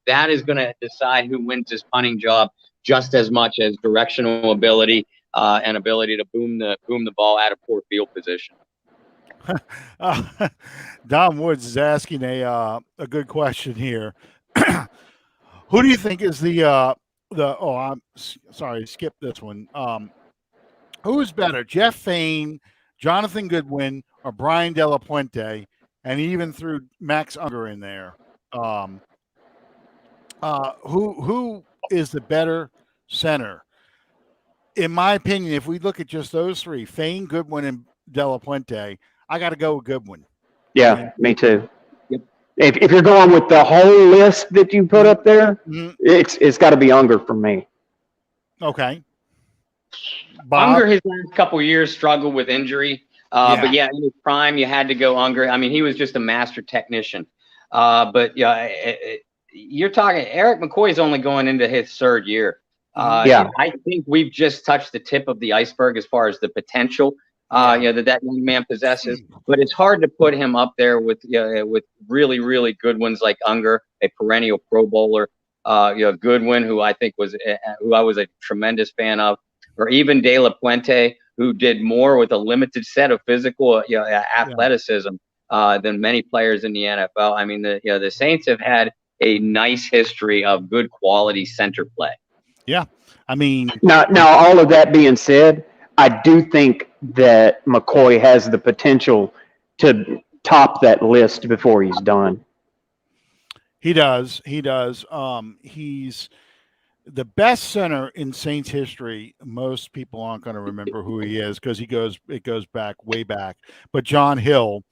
Speaker 3: that is going to decide who wins this punting job just as much as directional ability and ability to boom the ball out of poor field position.
Speaker 1: Don Woods is asking a good question here. Who do you think is I'm sorry, skip this one. Who is better, Jeff Fain, Jonathan Goodwin, or Brian De La Puente? And he even threw Max Unger in there. Who is the better center? in my opinion, if we look at just those three, Fane, Goodwin, and De La Puente, I got to go with Goodwin.
Speaker 2: Yeah, me too.
Speaker 3: Yep.
Speaker 2: If you're going with the whole list that you put up there,
Speaker 1: Mm-hmm.
Speaker 2: it's got to be Unger for me.
Speaker 1: Okay. Bob?
Speaker 3: Unger his last couple of years struggled with injury. But yeah, in his prime, you had to go Unger. I mean, he was just a master technician. But yeah, you're talking Eric McCoy's only going into his third year.
Speaker 2: Yeah.
Speaker 3: I think we've just touched the tip of the iceberg as far as the potential that young man possesses. But it's hard to put him up there with really, really good ones like Unger, a perennial Pro Bowler. Goodwin, who I think who I was a tremendous fan of, or even De La Puente, who did more with a limited set of physical athleticism than many players in the NFL. I mean, the Saints have had a nice history of good quality center play.
Speaker 1: Yeah, I mean,
Speaker 2: now all of that being said, I do think that McCoy has the potential to top that list before he's done.
Speaker 1: He does. He's the best center in Saints history. Most people aren't going to remember who he is because it goes back way back. But John Hill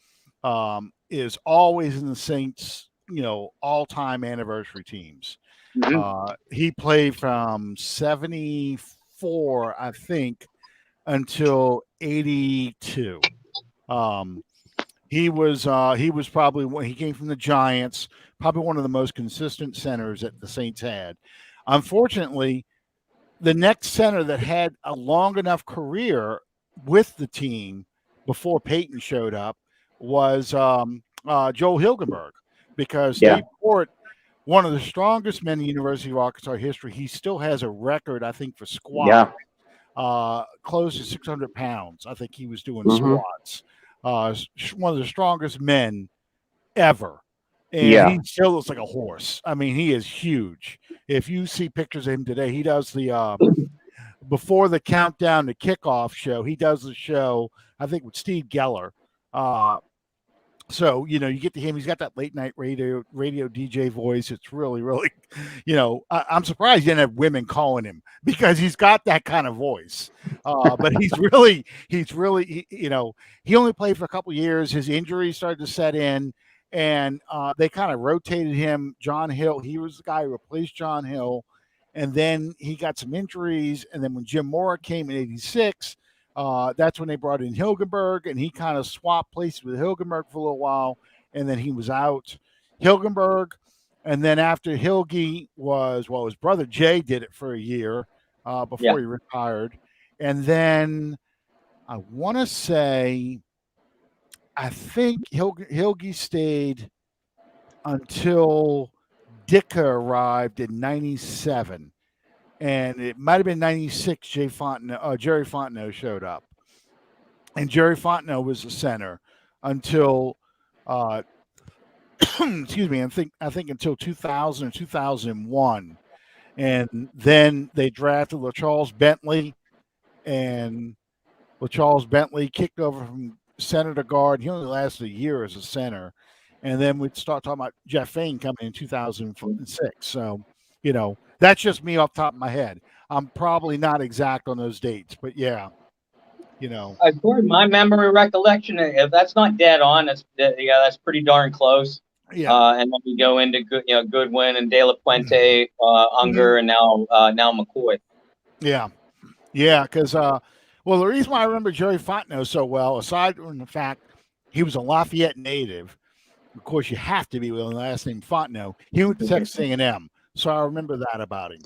Speaker 1: is always in the Saints, all-time anniversary teams.
Speaker 3: Mm-hmm.
Speaker 1: He played from 74, I think, until 82. He was probably when he came from the Giants, probably one of the most consistent centers that the Saints had. Unfortunately, the next center that had a long enough career with the team before Peyton showed up was Joel Hilgenberg, because Dave Port, one of the strongest men in University of Arkansas history, he still has a record, I think, for squat, close to 600 pounds. I think he was doing squats. One of the strongest men ever. And he still looks like a horse. I mean, he is huge. If you see pictures of him today, he does the before the countdown to kickoff show. He does the show, I think, with Steve Geller. So, you get to him. He's got that late night radio DJ voice. It's really, really, I'm surprised he didn't have women calling him because he's got that kind of voice. But he's really, he only played for a couple of years. His injuries started to set in. And they kind of rotated him. John Hill, he was the guy who replaced John Hill. And then he got some injuries. And then when Jim Mora came in 86, that's when they brought in Hilgenberg. And he kind of swapped places with Hilgenberg for a little while. And then he was out. Hilgenberg. And then after Hilge his brother Jay did it for a year before he retired. And then I want to say, I think Hilge stayed until Ditka arrived in 97. And it might have been 96, Jerry Fontenot showed up. And Jerry Fontenot was the center until, excuse me, I think until 2000 or 2001. And then they drafted LaCharles Bentley. And LaCharles Bentley kicked over from center to guard. He only lasted a year as a center, and then we'd start talking about Jeff Fane coming in 2006. So, that's just me off the top of my head. I'm probably not exact on those dates, but yeah,
Speaker 3: According to my memory recollection, if that's not dead on, that's pretty darn close.
Speaker 1: Yeah.
Speaker 3: And then we go into Goodwin and De La Puente, Unger, and now McCoy.
Speaker 1: Yeah, because. Well, the reason why I remember Jerry Fontenot so well, aside from the fact he was a Lafayette native, of course you have to be with the last name Fontenot. He went to Texas A&M, so I remember that about him.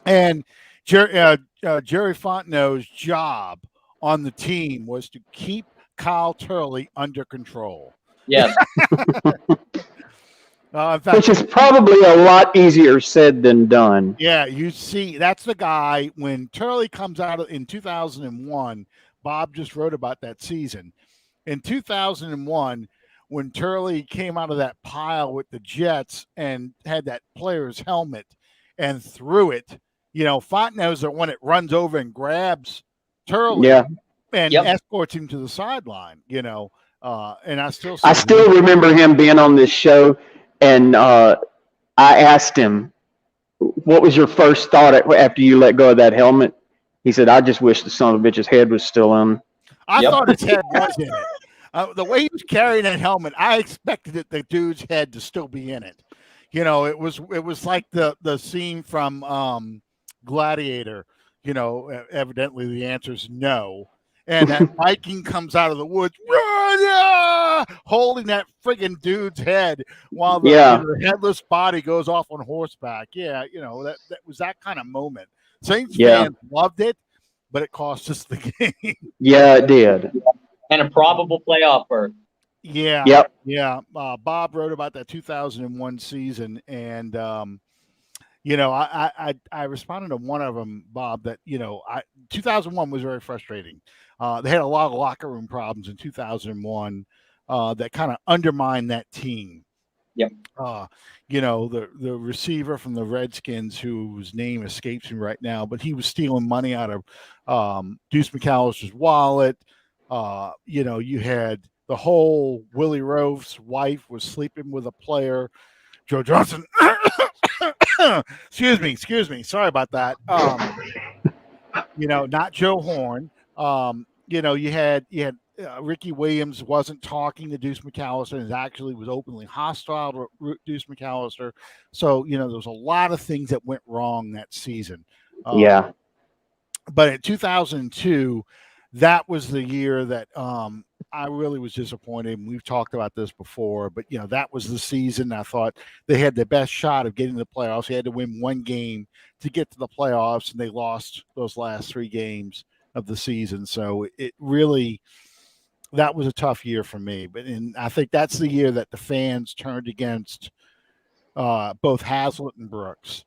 Speaker 1: And Jerry Fontenot's job on the team was to keep Kyle Turley under control.
Speaker 3: Yes.
Speaker 2: In fact, which is probably a lot easier said than done.
Speaker 1: Yeah, you see, that's the guy. When Turley comes out in 2001, Bob just wrote about that season. In 2001, when Turley came out of that pile with the Jets and had that player's helmet and threw it, Fontenot's the one that runs over and grabs Turley and escorts him to the sideline, and I still
Speaker 2: remember him being on this show. And I asked him, what was your first thought after you let go of that helmet? He said, "I just wish the son of a bitch's head was still on."
Speaker 1: I
Speaker 3: Yep.
Speaker 1: thought his head was in it. The way he was carrying that helmet, I expected the dude's head to still be in it. It was like the scene from Gladiator. Evidently the answer is no. And that Viking comes out of the woods, holding that friggin' dude's head while the headless body goes off on horseback. Yeah, that was that kind of moment. Saints fans loved it, but it cost us the game.
Speaker 2: Yeah, it did.
Speaker 3: And a probable playoff berth.
Speaker 1: Yeah.
Speaker 2: Yep.
Speaker 1: Yeah. Bob wrote about that 2001 season, and I responded to one of them, Bob, that 2001 was very frustrating. They had a lot of locker room problems in 2001 that kind of undermined that team.
Speaker 3: Yep.
Speaker 1: The receiver from the Redskins, whose name escapes me right now, but he was stealing money out of Deuce McAllister's wallet. You had the whole Willie Rove's wife was sleeping with a player, Joe Johnson. Excuse me. Sorry about that. Not Joe Horn. You had Ricky Williams wasn't talking to Deuce McAllister and actually was openly hostile to Deuce McAllister. So, there was a lot of things that went wrong that season. But in 2002, that was the year that I really was disappointed. And we've talked about this before, but that was the season I thought they had the best shot of getting to the playoffs. They had to win one game to get to the playoffs, and they lost those last three games of the season. So it really, that was a tough year for me. And I think that's the year that the fans turned against both Hazlitt and Brooks,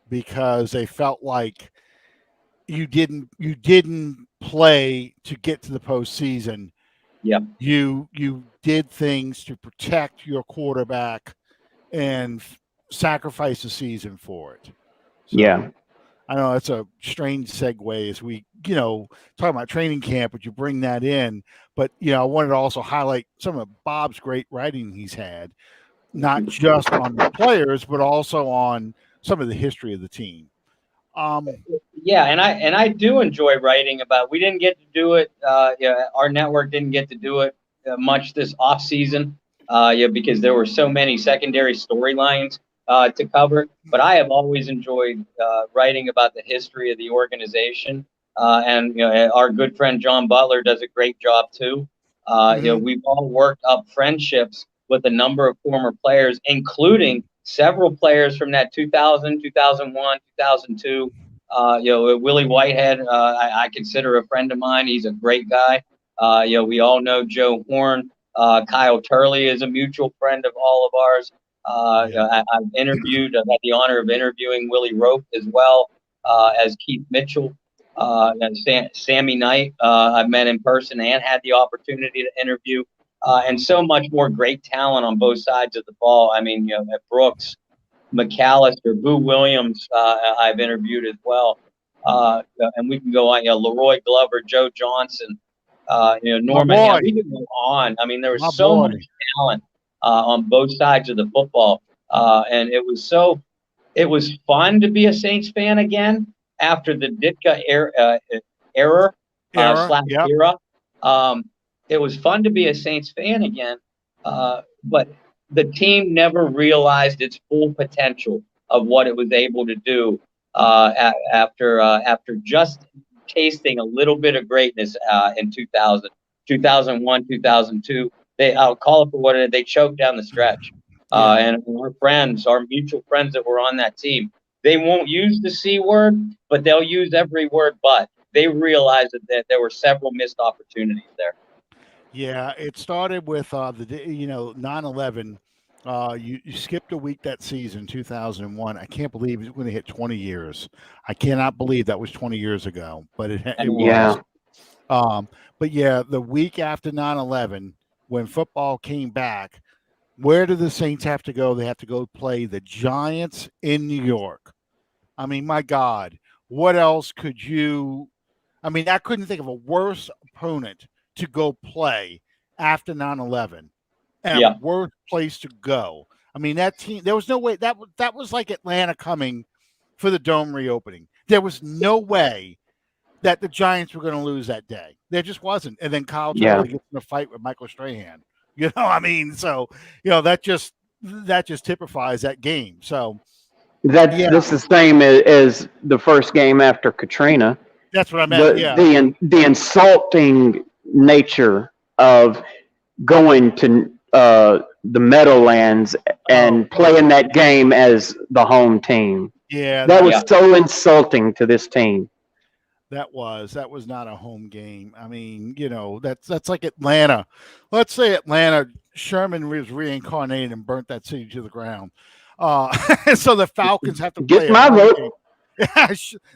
Speaker 1: because they felt like you didn't play to get to the postseason.
Speaker 3: Yep.
Speaker 1: You did things to protect your quarterback and sacrifice the season for it. So, I know it's a strange segue as we, talk about training camp, but you bring that in. But, I wanted to also highlight some of Bob's great writing he's had, not just on the players, but also on some of the history of the team.
Speaker 3: Yeah, and I do enjoy writing about. We didn't get to do it. Our network didn't get to do it much this off season. Because there were so many secondary storylines to cover. But I have always enjoyed writing about the history of the organization. And our good friend John Butler does a great job too. We've all worked up friendships with a number of former players, including several players from that 2000, 2001, 2002. Willie Whitehead, I consider a friend of mine. He's a great guy. We all know Joe Horn. Kyle Turley is a mutual friend of all of ours. I've had the honor of interviewing Willie Rope as well as Keith Mitchell. And Sammy Knight, I've met in person and had the opportunity to interview. And so much more great talent on both sides of the ball. I mean, at Brooks, McAllister, Boo Williams, I've interviewed as well. And we can go on, Leroy Glover, Joe Johnson, Norman. We can go on. I mean, there was so much talent on both sides of the football. And it was fun to be a Saints fan again after the Ditka era. It was fun to be a Saints fan again, but the team never realized its full potential of what it was able to do after just tasting a little bit of greatness in 2000, 2001, 2002. I'll call it for what it is. They choked down the stretch. And our mutual friends that were on that team, they won't use the C word, but they'll use every word but. They realized that there were several missed opportunities there.
Speaker 1: Yeah, it started with 9/11. You skipped a week that season, 2001. I can't believe it's going to hit 20 years. I cannot believe that was 20 years ago, but it was. But yeah, the week after 9/11, when football came back, where do the Saints have to go? They have to go play the Giants in New York. I mean, my God, what else could you? I mean, I couldn't think of a worse opponent to go play after 9/11 and a worse place to go. I mean, that team, there was no way that was like Atlanta coming for the dome reopening. There was no way that the Giants were going to lose that day. There just wasn't. And then Kyle
Speaker 2: Yeah.
Speaker 1: Turley gets in a fight with Michael Strahan. I mean, so that just typifies that game. So yeah,
Speaker 2: This is the same as the first game after Katrina.
Speaker 1: that's what I meant.
Speaker 2: The insulting nature of going to the Meadowlands and playing that game as the home team.
Speaker 1: Yeah,
Speaker 2: that was so insulting to this team.
Speaker 1: That was not a home game. I mean, that's like Atlanta. Let's say Atlanta, Sherman was reincarnated and burnt that city to the ground. So the Falcons have to play.
Speaker 2: Get my vote.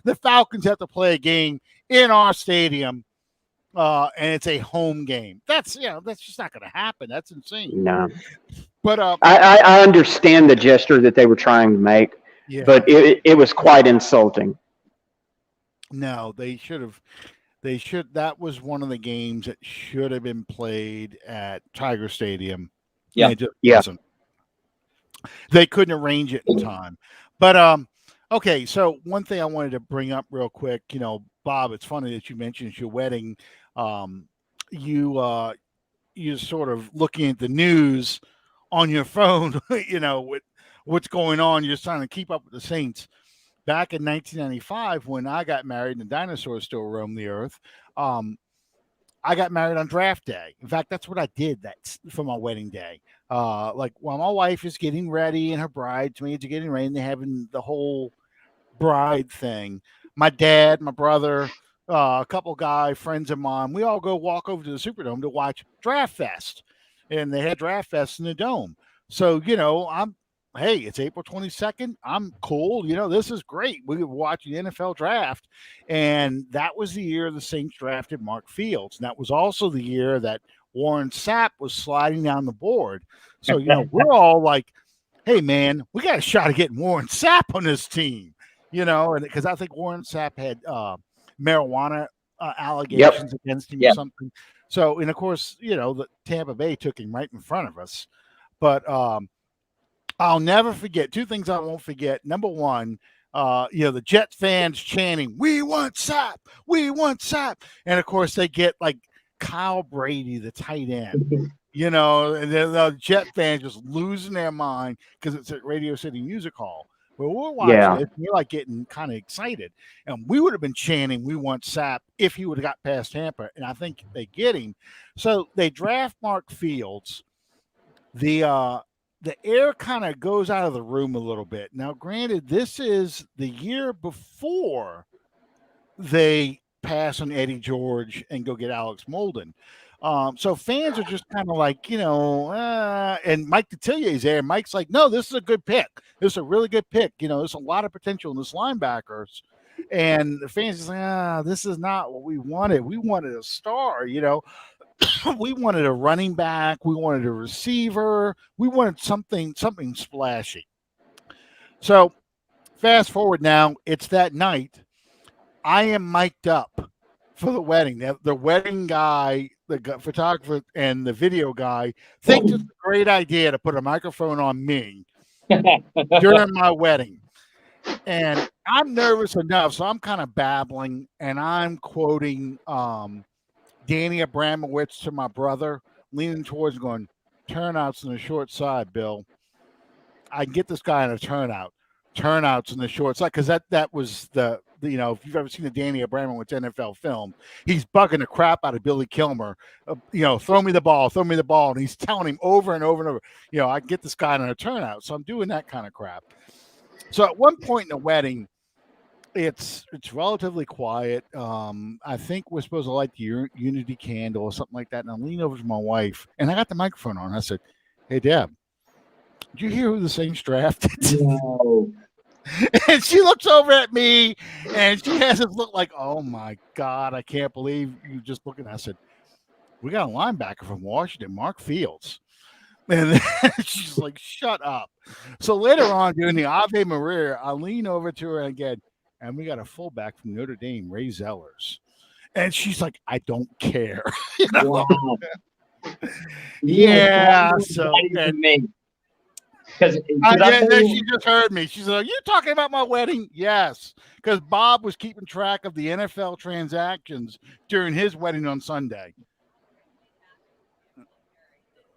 Speaker 1: The Falcons have to play a game in our stadium, and it's a home game. That's just not going to happen. That's insane.
Speaker 2: No,
Speaker 1: but
Speaker 2: I understand the gesture that they were trying to make, but it was quite insulting.
Speaker 1: No, they should have. That was one of the games that should have been played at Tiger Stadium.
Speaker 3: Yeah,
Speaker 1: wasn't. They couldn't arrange it in time. But okay. So one thing I wanted to bring up real quick, Bob, it's funny that you mentioned your wedding. You sort of looking at the news on your phone, with what's going on. You're trying to keep up with the Saints. Back in 1995, when I got married and the dinosaurs still roamed the earth, I got married on draft day. In fact, that's what I did for my wedding day. Like while my wife is getting ready and her bridesmaids are getting ready and they're having the whole bride thing, my dad, my brother, a couple friends of mine, we all go walk over to the Superdome to watch Draft Fest. And they had Draft Fest in the Dome. So, hey, it's April 22nd. I'm cool. This is great. We were watching the NFL draft. And that was the year the Saints drafted Mark Fields. And that was also the year that Warren Sapp was sliding down the board. So, we're all like, hey, man, we got a shot at getting Warren Sapp on this team, and because I think Warren Sapp had marijuana allegations against him or something. So, and of course, the Tampa Bay took him right in front of us. But I'll never forget two things I won't forget. Number one, the Jet fans chanting, "We want Sapp, we want Sapp," and of course they get like Kyle Brady, the tight end, and the Jet fans just losing their mind because it's at Radio City Music Hall. But we're watching it, we're like getting kind of excited, and we would have been chanting, "We want Sapp," if he would have got past Tampa, and I think they get him. So they draft Mark Fields. The air kind of goes out of the room a little bit. Now, granted, this is the year before they pass on Eddie George and go get Alex Molden. So fans are just kind of like, and Mike Detillier is there. Mike's like, no, this is a good pick. This is a really good pick. There's a lot of potential in this linebackers. And the fans is like, this is not what we wanted. We wanted a star, we wanted a running back. We wanted a receiver. We wanted something splashy. So fast forward now, it's that night. I am mic'd up for the wedding. The wedding guy, the photographer, and the video guy think it's a great idea to put a microphone on me during my wedding. And I'm nervous enough, so I'm kind of babbling, and I'm quoting Danny Abramowitz to my brother, leaning towards going, "Turnouts on the short side, Bill. I can get this guy on a turnout. Turnouts on the short side," because that was the if you've ever seen the Danny Abramowitz NFL film, he's bugging the crap out of Billy Kilmer. Throw me the ball, and he's telling him over and over and over, I can get this guy on a turnout. So I'm doing that kind of crap. So at one point in the wedding, it's relatively quiet. I think we're supposed to light the unity candle or something like that. And I lean over to my wife, and I got the microphone on. I said, "Hey, Deb, did you hear who the Saints drafted?"
Speaker 3: No.
Speaker 1: And she looks over at me, and she has this look like, "Oh my God, I can't believe you just looking." I said, "We got a linebacker from Washington, Mark Fields." And she's like, "Shut up." So later on, during the Ave Maria, I lean over to her again. And we got a fullback from Notre Dame, Ray Zellers. And she's like, "I don't care."
Speaker 3: Wow.
Speaker 1: Yeah. So
Speaker 3: because
Speaker 1: Yeah, she just heard me. She said, "Are you talking about my wedding?" Yes, because Bob was keeping track of the NFL transactions during his wedding on Sunday.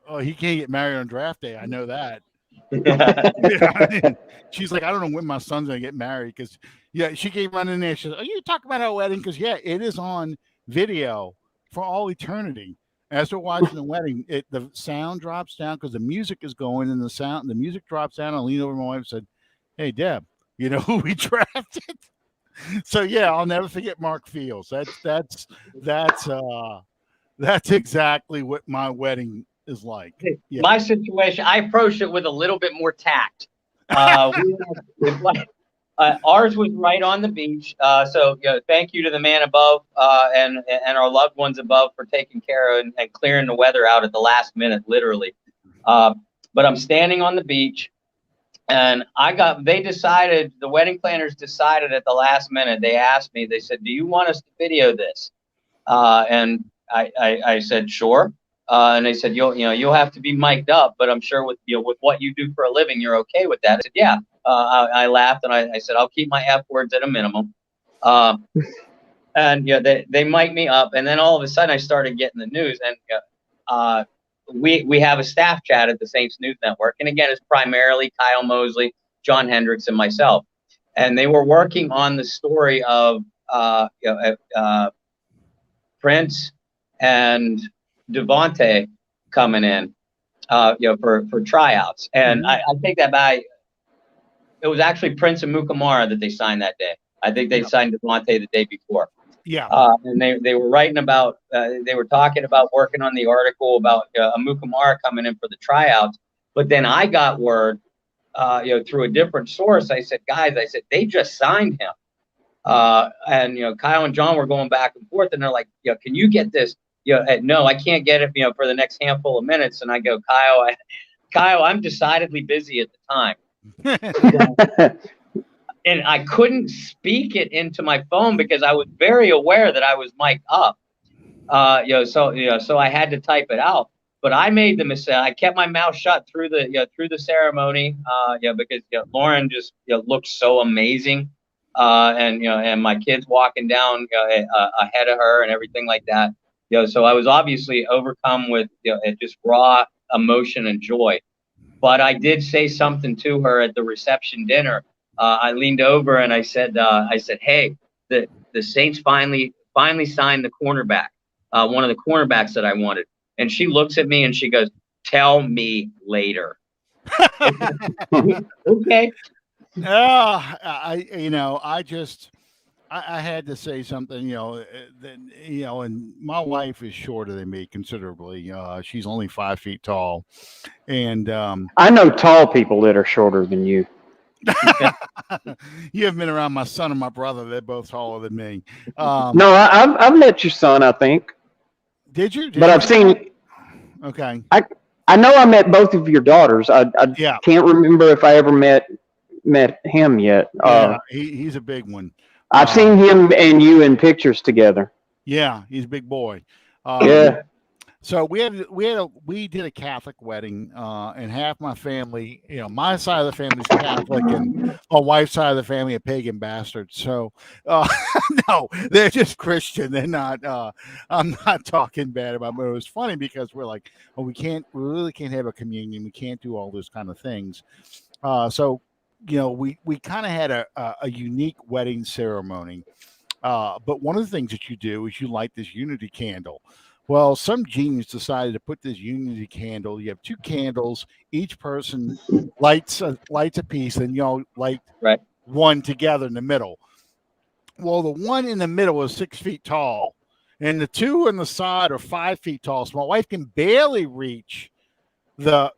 Speaker 1: Oh, he can't get married on draft day. I know that. Yeah, she's like, I don't know when my son's gonna get married because, yeah, she came running there. She said, "Are you talking about our wedding?" Because yeah, it is on video for all eternity. As we're watching the wedding, the sound drops down because the music is going, and the music drops down. I leaned over to my wife and said, "Hey, Deb, you know who we drafted?" So yeah, I'll never forget Mark Fields. That's exactly what my wedding is like. Yeah.
Speaker 3: My situation, I approached it with a little bit more tact. Ours was right on the beach. So thank you to the man above and our loved ones above for taking care of and clearing the weather out at the last minute, literally. But I'm standing on the beach, and the wedding planners decided at the last minute. They asked me, they said, "Do you want us to video this?" And I said, "Sure." And they said, you'll have to be mic'd up, but I'm sure with what you do for a living, you're okay with that. I said, yeah. I laughed and I said, I'll keep my F words at a minimum. And they mic'd me up, and then all of a sudden I started getting the news, and we have a staff chat at the Saints News Network, and again, it's primarily Kyle Mosley, John Hendricks, and myself, and they were working on the story of Prince and Devontae coming in, for tryouts, and I take that back. It was actually Prince and Mukamara that they signed that day. I think they signed Devontae the day before.
Speaker 1: Yeah.
Speaker 3: And they were writing about, they were talking about working on the article about Mukamara coming in for the tryouts. But then I got word, through a different source. I said, guys, they just signed him. And Kyle and John were going back and forth, and they're like, can you get this? No, I can't get it, for the next handful of minutes. And I go, Kyle, I'm decidedly busy at the time. And I couldn't speak it into my phone because I was very aware that I was mic'd up. So I had to type it out. But I made the mistake. I kept my mouth shut through the ceremony, because Lauren just looked so amazing. And my kids walking down ahead of her and everything like that. So I was obviously overcome with just raw emotion and joy. But I did say something to her at the reception dinner. I leaned over and I said, hey, the Saints finally signed the cornerback, one of the cornerbacks that I wanted. And she looks at me and she goes, "Tell me later." Okay.
Speaker 1: I had to say something, and my wife is shorter than me considerably. She's only 5 feet tall, and
Speaker 2: I know tall people that are shorter than you.
Speaker 1: You haven't been around my son and my brother; they're both taller than me.
Speaker 2: No, I've met your son, I think.
Speaker 1: Did you?
Speaker 2: But I've seen.
Speaker 1: Okay.
Speaker 2: I know I met both of your daughters. I can't remember if I ever met him yet.
Speaker 1: Yeah, he's a big one.
Speaker 2: I've seen him and you in pictures together.
Speaker 1: Yeah, he's a big boy.
Speaker 2: Yeah.
Speaker 1: So we did a Catholic wedding, and half my family, my side of the family is Catholic, and my wife's side of the family are pagan bastards. So no, they're just Christian. They're not. I'm not talking bad about them. It was funny because we're like, well, we really can't have a communion. We can't do all those kind of things. So we kind of had a unique wedding ceremony. But one of the things that you do is you light this unity candle. Well, some genius decided to put this unity candle. You have 2 candles. Each person lights a piece, and light one together in the middle. Well, the one in the middle is 6 feet tall, and the 2 on the side are 5 feet tall. So my wife can barely reach the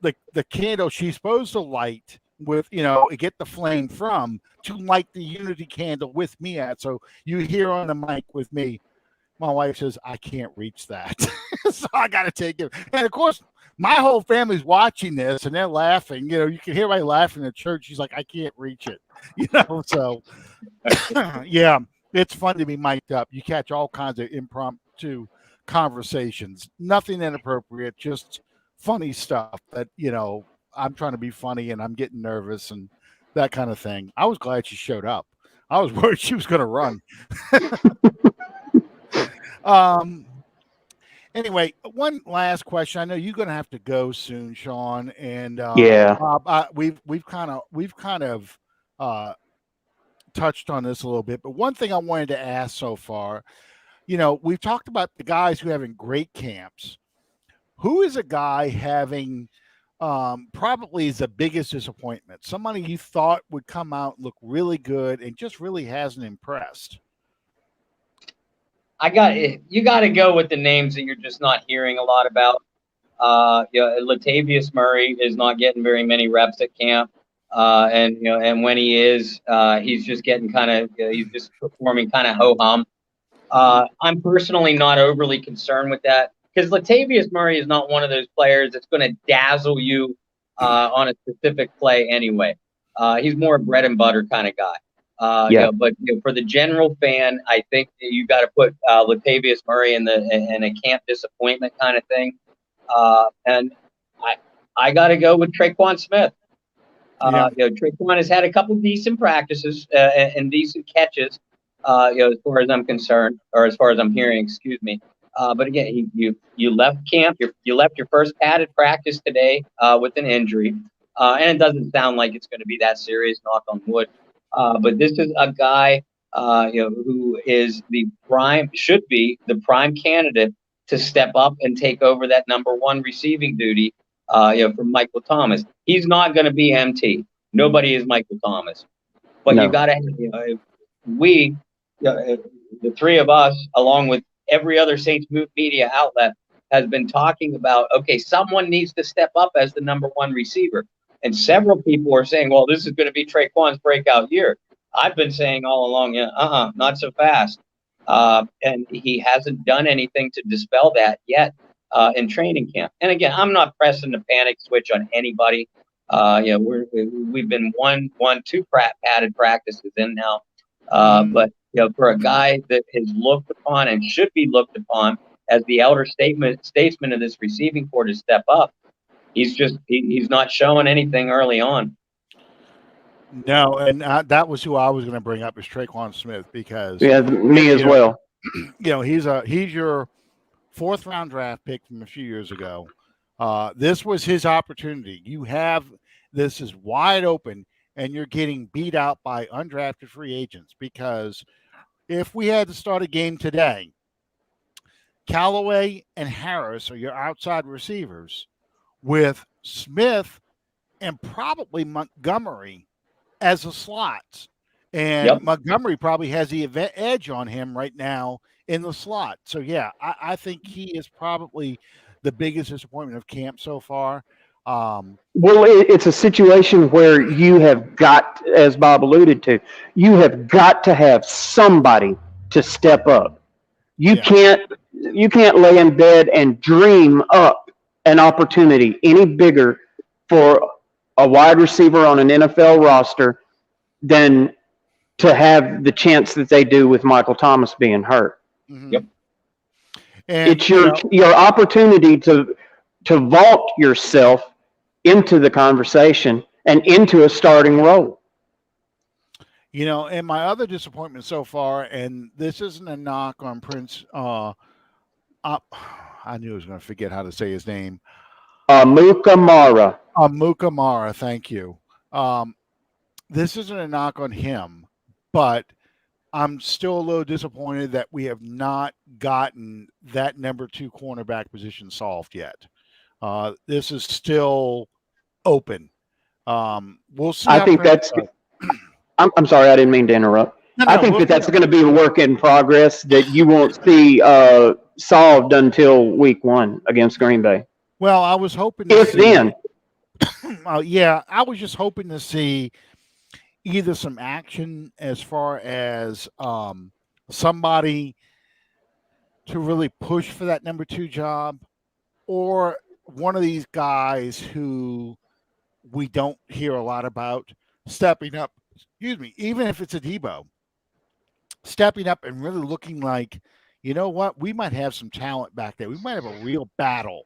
Speaker 1: candle she's supposed to light with, get the flame from, to light the unity candle with me at. So you hear on the mic with me, my wife says, "I can't reach that." So I got to take it. And of course, my whole family's watching this and they're laughing. You can hear everybody laughing at church. She's like, "I can't reach it." So yeah, it's fun to be mic'd up. You catch all kinds of impromptu conversations, nothing inappropriate, just funny stuff that, I'm trying to be funny and I'm getting nervous and that kind of thing. I was glad she showed up. I was worried she was going to run. um, Anyway, one last question. I know you're going to have to go soon, Sean, and
Speaker 2: Yeah.
Speaker 1: Bob. We've kind of uh, touched on this a little bit, but one thing I wanted to ask so far, we've talked about the guys who are having great camps. Who is a guy having probably is the biggest disappointment? Somebody you thought would come out, look really good, and just really hasn't impressed.
Speaker 3: You got to go with the names that you're just not hearing a lot about. Latavius Murray is not getting very many reps at camp, and when he is, he's just getting he's just performing kind of ho hum. I'm personally not overly concerned with that because Latavius Murray is not one of those players that's going to dazzle you on a specific play anyway. He's more a bread and butter kind of guy. But for the general fan, I think that you got to put Latavius Murray in a camp disappointment kind of thing. And I got to go with Traquan Smith. Traquan has had a couple decent practices and decent catches. As far as I'm concerned, or as far as I'm hearing, excuse me. But again, you left camp. You left your first padded practice today with an injury, and it doesn't sound like it's going to be that serious. Knock on wood. But this is a guy, who is should be the prime candidate to step up and take over that number one receiving duty, from Michael Thomas. He's not going to be MT. Nobody is Michael Thomas. But
Speaker 2: No.
Speaker 3: you got to, the three of us, along with every other Saints media outlet, has been talking about, okay, someone needs to step up as the number one receiver. And several people are saying, well, this is going to be Traquan's breakout year. I've been saying all along, not so fast. And he hasn't done anything to dispel that yet in training camp. And again, I'm not pressing the panic switch on anybody. We've been two padded practices in now. But for a guy that is looked upon and should be looked upon as the elder statesman of this receiving corps to step up, he's not showing anything early on.
Speaker 1: No, and that was who I was going to bring up is Traquan Smith because
Speaker 2: me as well.
Speaker 1: He's your fourth round draft pick from a few years ago. This was his opportunity. This is wide open, and you're getting beat out by undrafted free agents because if we had to start a game today, Callaway and Harris are your outside receivers with Smith and probably Montgomery as the slots. And Montgomery probably has the edge on him right now in the slot. So, I think he is probably the biggest disappointment of camp so far.
Speaker 2: Well, it's a situation where you have got, as Bob alluded to, you have got to have somebody to step up. You can't lay in bed and dream up an opportunity any bigger for a wide receiver on an NFL roster than to have the chance that they do with Michael Thomas being hurt.
Speaker 1: Mm-hmm. Yep. And
Speaker 2: it's your opportunity to vault yourself into the conversation and into a starting role.
Speaker 1: And my other disappointment so far, and this isn't a knock on Prince, I knew I was going to forget how to say his name.
Speaker 2: Mukamara.
Speaker 1: Mukamara, thank you. This isn't a knock on him, but I'm still a little disappointed that we have not gotten that number two cornerback position solved yet. This is still open. We'll see.
Speaker 2: I think that's. I'm sorry, I didn't mean to interrupt. No, I think that's going to be a work in progress that you won't see solved until week 1 against Green Bay.
Speaker 1: Well, I was hoping.
Speaker 2: Then.
Speaker 1: I was just hoping to see either some action as far as somebody to really push for that number 2 job, or one of these guys who we don't hear a lot about stepping up. Excuse me, even if it's a Debo, stepping up and really looking like, you know what, we might have some talent back there. We might have a real battle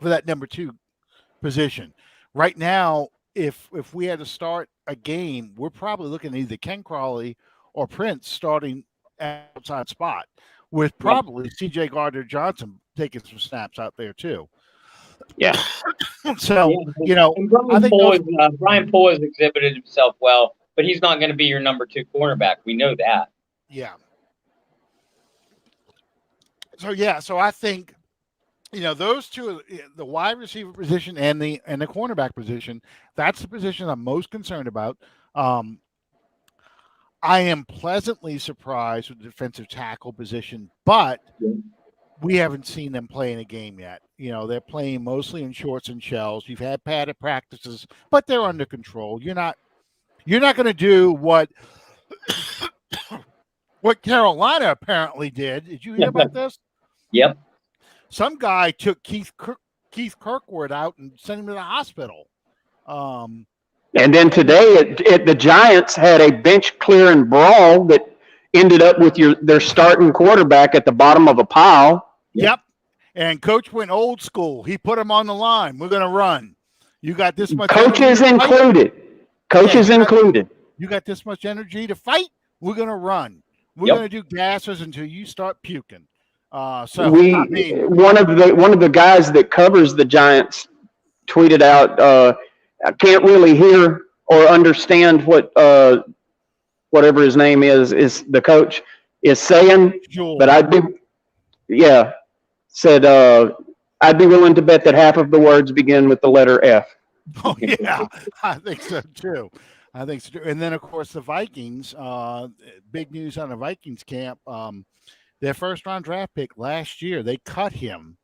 Speaker 1: for that number 2 position. right now, if we had to start a game, we're probably looking at either Ken Crawley or Prince starting at outside spot, with
Speaker 3: Yep.
Speaker 1: probably C.J. Gardner Johnson taking some snaps out there too.
Speaker 2: Yeah.
Speaker 1: So
Speaker 3: Yeah, and
Speaker 1: I think
Speaker 3: Brian Poole has exhibited himself well, but he's not going to be your number 2 cornerback. We know that.
Speaker 1: yeah. So I think those two, the wide receiver position and the cornerback position, that's the position I'm most concerned about. I am pleasantly surprised with the defensive tackle position, but we haven't seen them play in a game yet. They're playing mostly in shorts and shells. You've had padded practices, but they're under control. You're not going to do what Carolina apparently did. Did you hear about this?
Speaker 3: Yep.
Speaker 1: Some guy took Keith Kirkwood out and sent him to the hospital.
Speaker 2: And then today, the Giants had a bench clearing brawl that ended up with their starting quarterback at the bottom of a pile.
Speaker 1: Yep. And coach went old school. He put him on the line. We're going to run. You got this much.
Speaker 2: Coaches included. Coaches included.
Speaker 1: You got this much energy to fight. We're going to run. We're going to do gases until you start puking. One of the guys that covers the Giants tweeted out, I can't really hear or understand what whatever his name is the coach is saying, but I'd be willing to bet that half of the words begin with the letter F. Oh yeah, I think so too. And then of course the Vikings, big news on the Vikings camp. Their first round draft pick last year, they cut him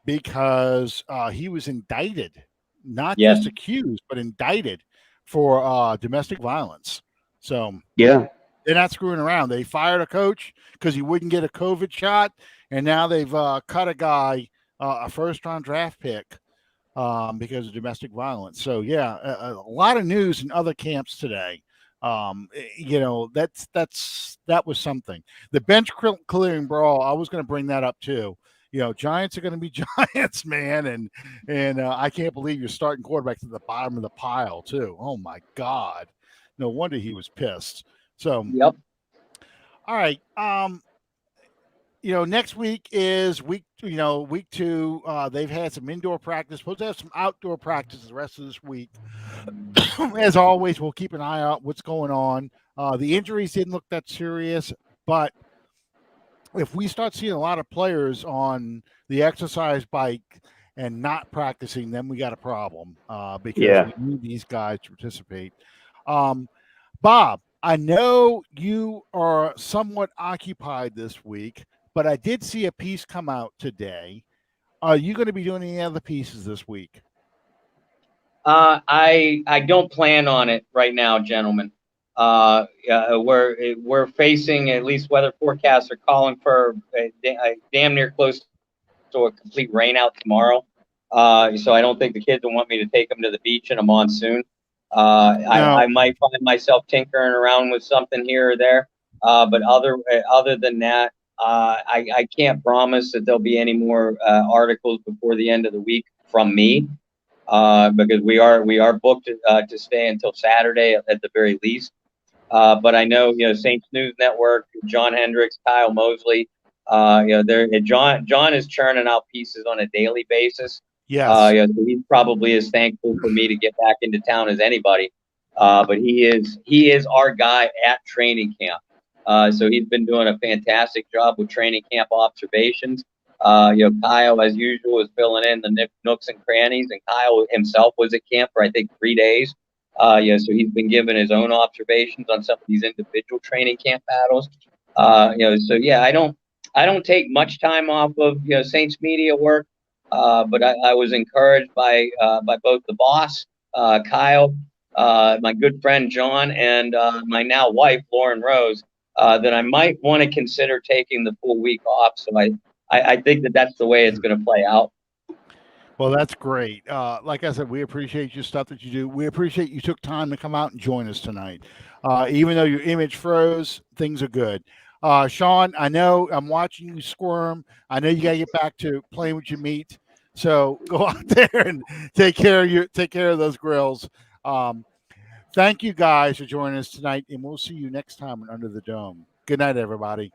Speaker 1: because he was indicted. Not just accused, but indicted for domestic violence. So they're not screwing around. They fired a coach because he wouldn't get a COVID shot, and now they've cut a guy, a first-round draft pick, because of domestic violence. So a lot of news in other camps today. That was something. The bench clearing brawl. I was going to bring that up too. Giants are going to be Giants, man, and I can't believe you're starting quarterbacks at the bottom of the pile too. Oh my God, no wonder he was pissed. So,
Speaker 3: yep.
Speaker 1: All right, next week is week 2. They've had some indoor practice. Supposed to have some outdoor practice the rest of this week. As always, we'll keep an eye out what's going on. The injuries didn't look that serious, but if we start seeing a lot of players on the exercise bike and not practicing, then we got a problem because we need these guys to participate. Bob, I know you are somewhat occupied this week, but I did see a piece come out today. Are you going to be doing any other pieces this week?
Speaker 3: I don't plan on it right now, gentlemen. We're facing, at least weather forecasts are calling for a damn near close to a complete rainout tomorrow. So I don't think the kids will want me to take them to the beach in a monsoon. I might find myself tinkering around with something here or there. But other than that, I can't promise that there'll be any more articles before the end of the week from me, because we are booked to stay until Saturday at the very least. But I know, Saints News Network, John Hendricks, Kyle Mosley, John is churning out pieces on a daily basis.
Speaker 1: Yes.
Speaker 3: So he probably is thankful for me to get back into town as anybody. But he is our guy at training camp. So he's been doing a fantastic job with training camp observations. Kyle, as usual, is filling in the nooks and crannies, and Kyle himself was at camp for, I think, 3 days. So he's been given his own observations on some of these individual training camp battles. I don't take much time off of Saints media work, but I was encouraged by both the boss, Kyle, my good friend John, and my now wife Lauren Rose, that I might want to consider taking the full week off. So I think that's the way it's going to play out.
Speaker 1: Well, that's great. Like I said, we appreciate your stuff that you do. We appreciate you took time to come out and join us tonight. Even though your image froze, things are good. Sean, I know I'm watching you squirm. I know you got to get back to playing with your meat. So go out there and take care of those grills. Thank you guys for joining us tonight, and we'll see you next time on Under the Dome. Good night, everybody.